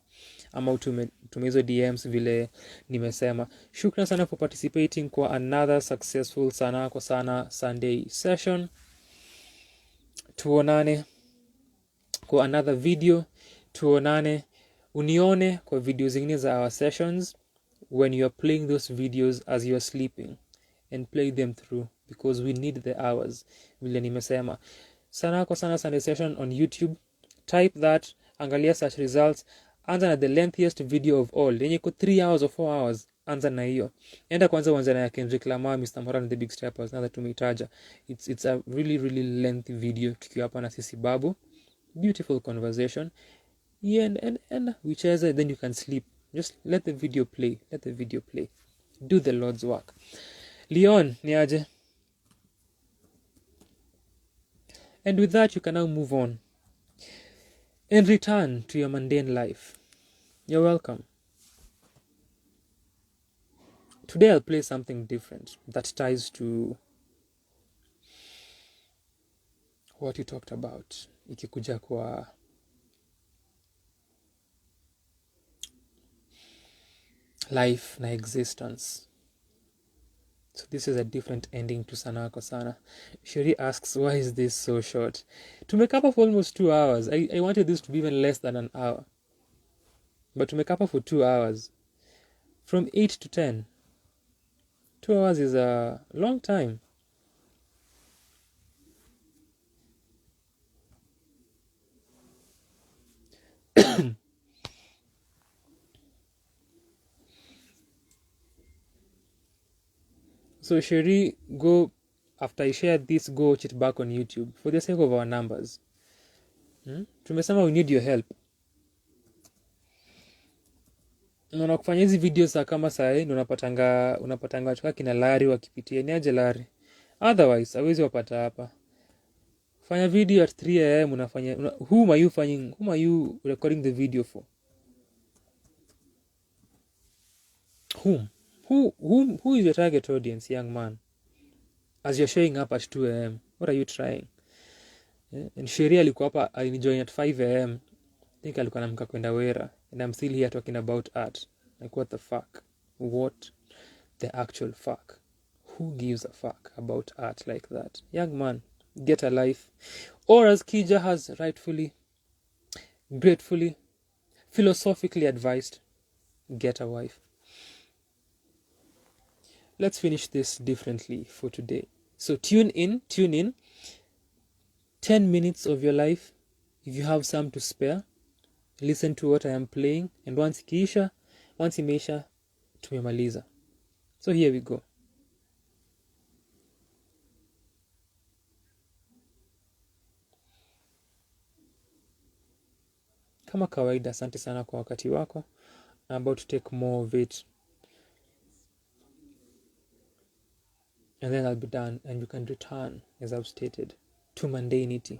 ama utume hizo DMs vile nimesema. Shukran sana for participating kwa another successful Sanaa kwa Sana Sunday session. Tuonane kwa another video. Unione kwa video zingine za our sessions when you are playing those videos as you are sleeping, and play them through because we need the hours vile nimesema. Sanaa kwa Sana Sunday session on YouTube, type that, angalia search results, anza na the lengthiest video of all yenye ko 3 hours or 4 hours. Anza na hiyo, enda kwanza uanze na ya Kendrick Lamar, Mr. Moran and the Big Steppers, na tumeitaja. It's a really lengthy video tukiwa hapa na sisi babu. Beautiful conversation. Yeah, and whichever, then you can sleep. Just let the video play. Do the Lord's work. Leon, niaje. And with that, you can now move on and return to your mundane life. You're welcome. Today I'll play something different that ties to what you talked about. Ikikuja kwa life na existence. So this is a different ending to Sanaa kwa Sana. Shuri asks, why is this so short? To make up for almost 2 hours. I wanted this to be even less than an hour. But to make up for 2 hours, from 8 to 10, 2 hours is a long time. So Shuri, go, after I share this, go watch it back on YouTube for the sake of our numbers. Tumesema we need your help. Unaona kufanya hizi videos kama saa hii unapatanga watu kina Larry wakipitia. Ni aje Larry? Otherwise hawezi wapata hapa. Fanya video at 3 am unafanya whom are you recording the video for? Who is your target audience, young man? As you're showing up at 2 am, what are you trying? Yeah? And Sheria alikuwa hapa, alinijoin at 5 am. I think alikuwa anamka kwenda Wera. And I'm still here talking about art. Like, what the fuck? What the actual fuck? Who gives a fuck about art like that? Young man, get a life. Or as Kija has rightfully, gratefully, philosophically advised, get a wife. Let's finish this differently for today. So tune in. 10 minutes of your life, if you have some to spare, listen to what I am playing, and once imeisha, tumemaliza. So here we go. Kama kawaida, asante sana kwa wakati wako. I'm about to take more of it, and then I'll be done, and you can return, as I've stated, to mundanity.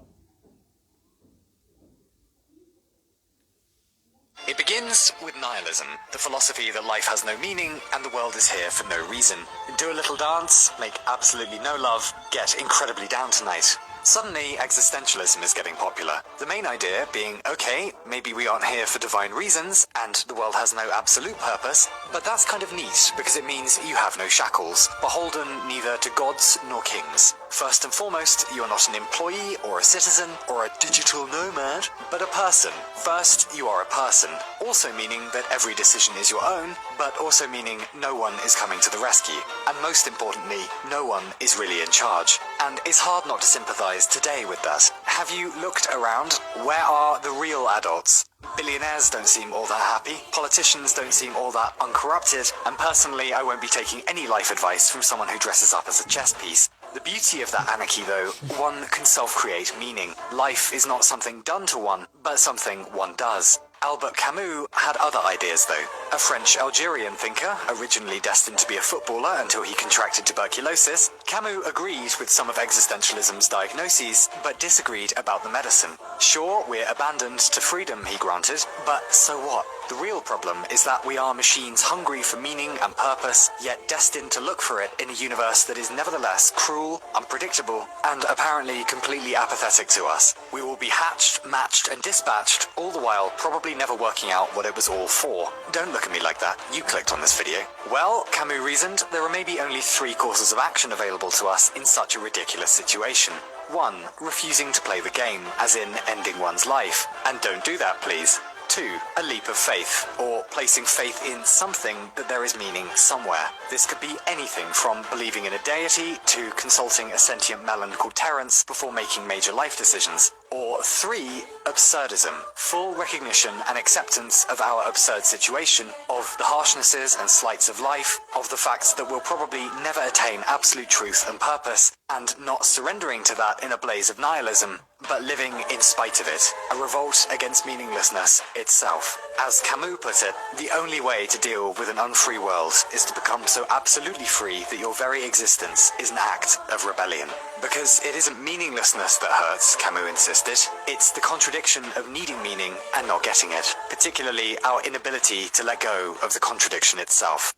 It begins with nihilism, the philosophy that life has no meaning and the world is here for no reason. Do a little dance, make absolutely no love, get incredibly down tonight. Suddenly, existentialism is getting popular. The main idea being, okay, maybe we aren't here for divine reasons, and the world has no absolute purpose, but that's kind of neat, because it means you have no shackles, beholden neither to gods nor kings. First and foremost, you are not an employee or a citizen or a digital nomad, but a person. First, you are a person, also meaning that every decision is your own, but also meaning no one is coming to the rescue. And most importantly, no one is really in charge. And it's hard not to sympathize today with that. Have you looked around? Where are the real adults? Billionaires don't seem all that happy, politicians don't seem all that uncorrupted, and personally I won't be taking any life advice from someone who dresses up as a chess piece. The beauty of that anarchy, though, one can self-create meaning. Life is not something done to one, but something one does. Albert Camus had other ideas, though. A French-Algerian thinker, originally destined to be a footballer until he contracted tuberculosis, Camus agreed with some of existentialism's diagnoses, but disagreed about the medicine. Sure, we're abandoned to freedom, he granted, but so what? The real problem is that we are machines hungry for meaning and purpose, yet destined to look for it in a universe that is nevertheless cruel, unpredictable, and apparently completely apathetic to us. We will be hatched, matched, and dispatched, all the while probably never working out what it was all for. Don't look at me like that. You clicked on this video. Well, Camus reasoned, there are maybe only 3 courses of action available to us in such a ridiculous situation. 1. Refusing to play the game, as in ending one's life. And don't do that, please. 2. A leap of faith, or placing faith in something that there is meaning somewhere. This could be anything from believing in a deity to consulting a sentient melon called Terence before making major life decisions. Or 3. Absurdism, full recognition and acceptance of our absurd situation, of the harshnesses and slights of life, of the facts that we'll probably never attain absolute truth and purpose, and not surrendering to that in a blaze of nihilism, but living in spite of it, a revolt against meaninglessness itself. As Camus put it, the only way to deal with an unfree world is to become so absolutely free that your very existence is an act of rebellion. Because it isn't meaninglessness that hurts, Camus insisted, it's the contradiction of needing meaning and not getting it, particularly our inability to let go of the contradiction itself.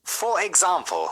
For example,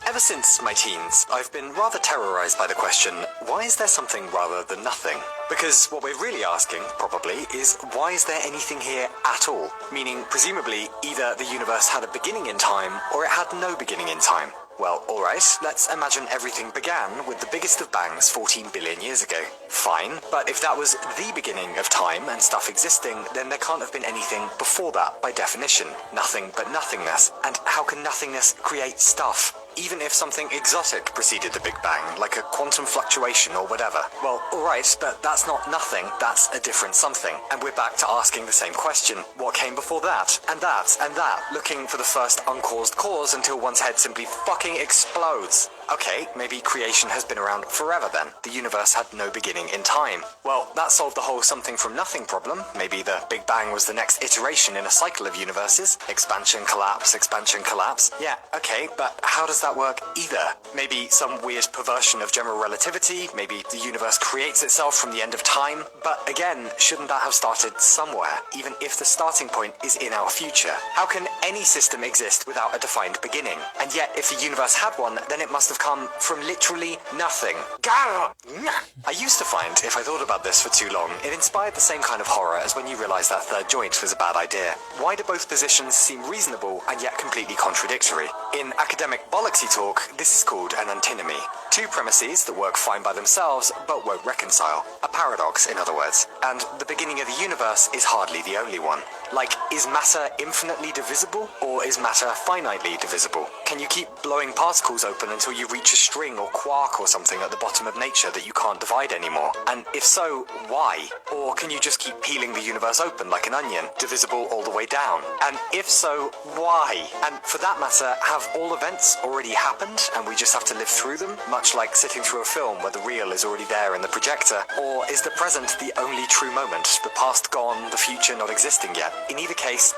ever since my teens, I've been rather terrorized by the question, why is there something rather than nothing? Because what we're really asking, probably, is why is there anything here at all? Meaning, presumably, either the universe had a beginning in time, or it had no beginning in time. Well, alright, let's imagine everything began with the biggest of bangs 14 billion years ago. Fine, but if that was the beginning of time and stuff existing, then there can't have been anything before that by definition. Nothing but nothingness. And how can nothingness create stuff? Even if something exotic preceded the Big Bang, like a quantum fluctuation or whatever. Well, alright, but that's not nothing, that's a different something. And we're back to asking the same question. What came before that? And that? And that? Looking for the first uncaused cause until one's head simply fucking explodes. Okay, maybe creation has been around forever then. The universe had no beginning in time. Well, that solved the whole something from nothing problem. Maybe the Big Bang was the next iteration in a cycle of universes. Expansion, collapse, expansion, collapse. Yeah, okay, but how does that work either? Maybe some weird perversion of general relativity, maybe the universe creates itself from the end of time. But again, shouldn't that have started somewhere, even if the starting point is in our future? How can any system exist without a defined beginning? And yet, if the universe had one, then it must have come from literally nothing. I used to find, if I thought about this for too long, it inspired the same kind of horror as when you realise that third joint was a bad idea. Why do both positions seem reasonable and yet completely contradictory? In academic bollocksy talk, this is called an antinomy. 2 premises that work fine by themselves but won't reconcile. A paradox, in other words. And the beginning of the universe is hardly the only one. Like, is matter infinitely divisible, or is matter finitely divisible? Can you keep blowing particles open until you reach a string or quark or something at the bottom of nature that you can't divide anymore? And if so, why? Or can you just keep peeling the universe open like an onion, divisible all the way down? And if so, why? And for that matter, have all events already happened and we just have to live through them, much like sitting through a film where the real is already there in the projector? Or is the present the only true moment, the past gone, the future not existing yet? In either case,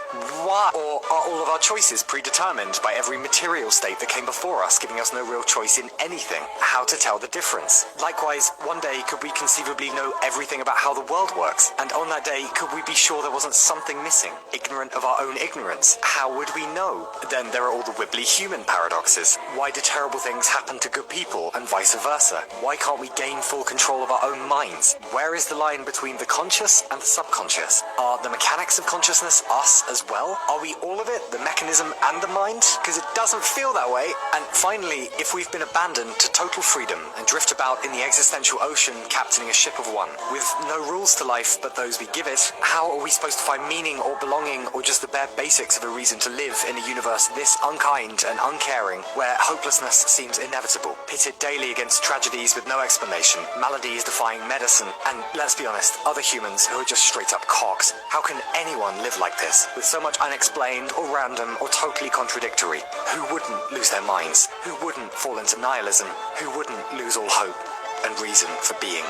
why? Or are all of our choices predetermined by every material state that came before us, giving us no real choice in anything? How to tell the difference? Likewise, one day could we conceivably know everything about how the world works? And on that day, could we be sure there wasn't something missing? Ignorant of our own ignorance? How would we know? Then there are all the wibbly human paradoxes. Why do terrible things happen to good people and vice versa? Why can't we gain full control of our own minds? Where is the line between the conscious and the subconscious? Are the mechanics of consciousness us as well? Are we all of it, the mechanism and the mind? Because it doesn't feel that way. And finally, if we've been abandoned to total freedom and drift about in the existential ocean captaining a ship of one, with no rules to life but those we give it, how are we supposed to find meaning or belonging or just the bare basics of a reason to live in a universe this unkind and uncaring, where hopelessness seems inevitable, pitted daily against tragedies with no explanation, maladies defying medicine, and let's be honest, other humans who are just straight up cocks? How can anyone live like this, with so much unexplained or random or totally contradictory? Who wouldn't lose their minds? Who wouldn't fall into nihilism? Who wouldn't lose all hope and reason for being?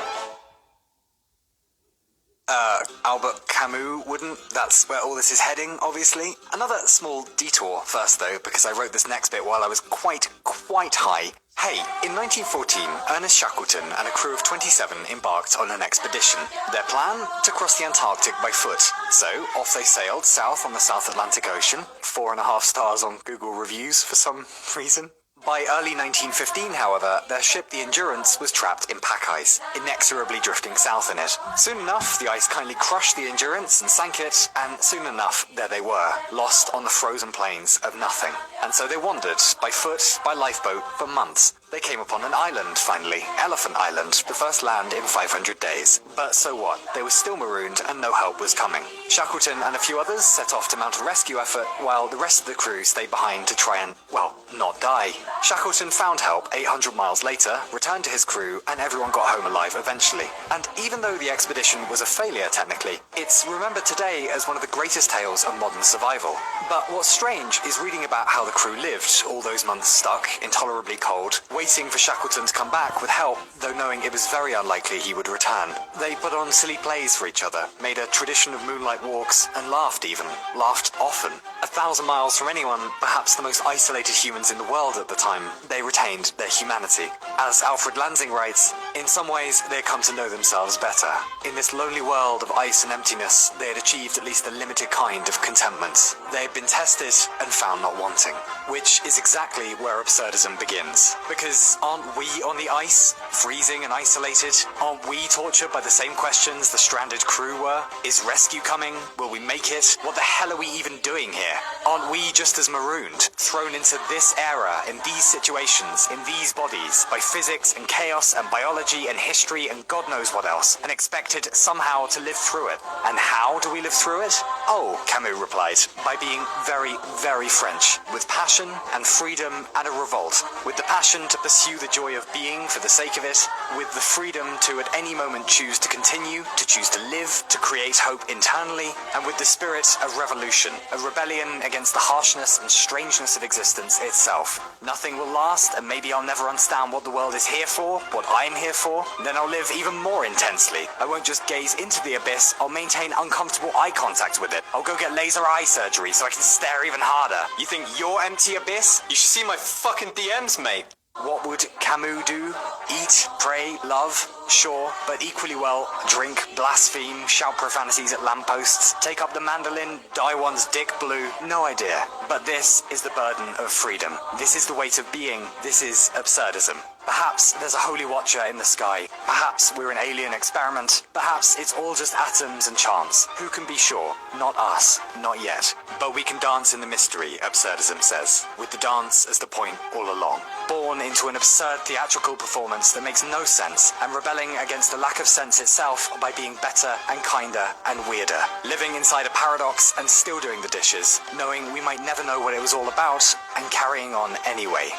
Albert Camus wouldn't. That's where all this is heading, obviously. Another small detour first, though, because I wrote this next bit while I was quite high. Hey, in 1914, Ernest Shackleton and a crew of 27 embarked on an expedition. Their plan? To cross the Antarctic by foot. So, off they sailed south on the South Atlantic Ocean. 4.5 stars on Google reviews for some reason. By early 1915, however, their ship, the Endurance, was trapped in pack ice, inexorably drifting south in it. Soon enough, the ice kindly crushed the Endurance and sank it, and soon enough, there they were, lost on the frozen plains of nothing. And so they wandered, by foot, by lifeboat, for months. They came upon an island, finally, Elephant Island, the first land in 500 days. But so what? They were still marooned and no help was coming. Shackleton and a few others set off to mount a rescue effort, while the rest of the crew stayed behind to try and, well, not die. Shackleton found help 800 miles later, returned to his crew, and everyone got home alive eventually. And even though the expedition was a failure technically, it's remembered today as one of the greatest tales of modern survival. But what's strange is reading about how the crew lived all those months stuck, intolerably cold, waiting for Shackleton to come back with help, though knowing it was very unlikely he would return. They put on silly plays for each other, made a tradition of moonlight walks, and laughed even. Laughed often. 1,000 miles from anyone, perhaps the most isolated humans in the world at the time, they retained their humanity. As Alfred Lansing writes, in some ways they had come to know themselves better. In this lonely world of ice and emptiness, they had achieved at least a limited kind of contentment. They had been tested and found not wanting. Which is exactly where absurdism begins. Because aren't we on the ice, freezing and isolated? Aren't we tortured by the same questions the stranded crew were? Is rescue coming? Will we make it? What the hell are we even doing here? Aren't we just as marooned, thrown into this era, in these situations, in these bodies, by physics and chaos and biology and history and God knows what else, and expected somehow to live through it? And how do we live through it? Oh, Camus replied, by being very, very French, with passion and freedom and a revolt, with the passion to pursue the joy of being for the sake of it, with the freedom to at any moment choose to continue, to choose to live, to create hope internally, and with the spirit of revolution, a rebellion against the harshness and strangeness of existence itself. Nothing will last, and maybe I'll never understand what the world is here for, what I'm here for, then I'll live even more intensely. I won't just gaze into the abyss, I'll maintain uncomfortable eye contact with it. I'll go get laser eye surgery so I can stare even harder. You think you're empty abyss? You should see my fucking DMs, mate. What would Camus do? Eat, pray, love? Sure, but equally well, drink, blaspheme, shout profanities at lampposts, take up the mandolin, dye one's dick blue? No idea. But this is the burden of freedom. This is the weight of being. This is absurdism. Perhaps there's a holy watcher in the sky. Perhaps we're an alien experiment. Perhaps it's all just atoms and chance. Who can be sure? Not us. Not yet. But we can dance in the mystery, absurdism says, with the dance as the point all along. Born into an absurd theatrical performance that makes no sense, and rebelling rebelling against the lack of sense itself by being better and kinder and weirder. Living inside a paradox and still doing the dishes, knowing we might never know what it was all about, and carrying on anyway.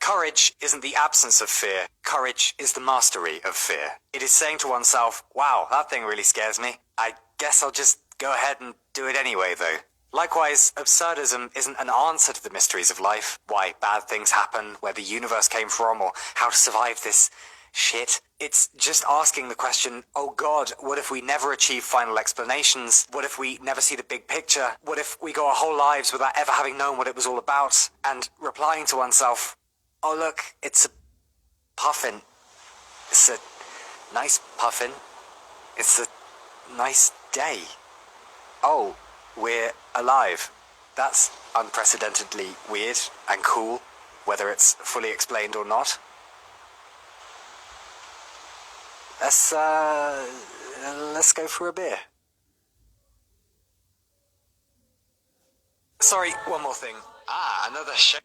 Courage isn't the absence of fear. Courage is the mastery of fear. It is saying to oneself, wow, that thing really scares me. I guess I'll just go ahead and do it anyway, though. Likewise, absurdism isn't an answer to the mysteries of life, why bad things happen, where the universe came from, or how to survive this shit. It's just asking the question, oh God, what if we never achieve final explanations? What if we never see the big picture? What if we go our whole lives without ever having known what it was all about? And replying to oneself, oh look, it's a puffin. It's a nice puffin. It's a nice day. Oh, we're alive. That's unprecedentedly weird and cool, whether it's fully explained or not. Let's go for a beer. Sorry, one more thing. Another shameless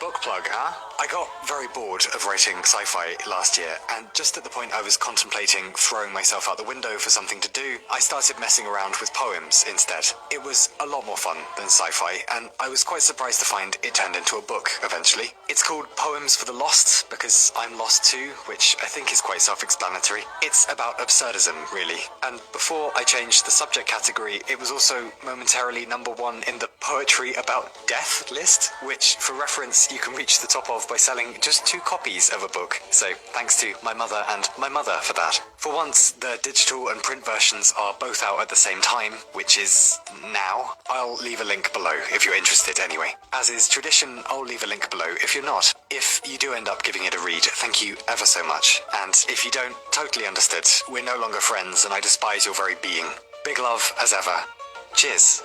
book plug, huh? I got very bored of writing sci-fi last year, and just at the point I was contemplating throwing myself out the window for something to do, I started messing around with poems instead. It was a lot more fun than sci-fi, and I was quite surprised to find it turned into a book eventually. It's called Poems for the Lost, because I'm lost too, which I think is quite self-explanatory. It's about absurdism, really, and before I changed the subject category, it was also momentarily #1 in the Poetry About Death list, which, for reference, you can reach the top of by selling just 2 copies of a book, so thanks to my mother and my mother for that. For once, the digital and print versions are both out at the same time, which is now. I'll leave a link below if you're interested anyway. As is tradition, I'll leave a link below if you're not. If you do end up giving it a read, thank you ever so much. And if you don't, totally understood. We're no longer friends and I despise your very being. Big love as ever. Cheers.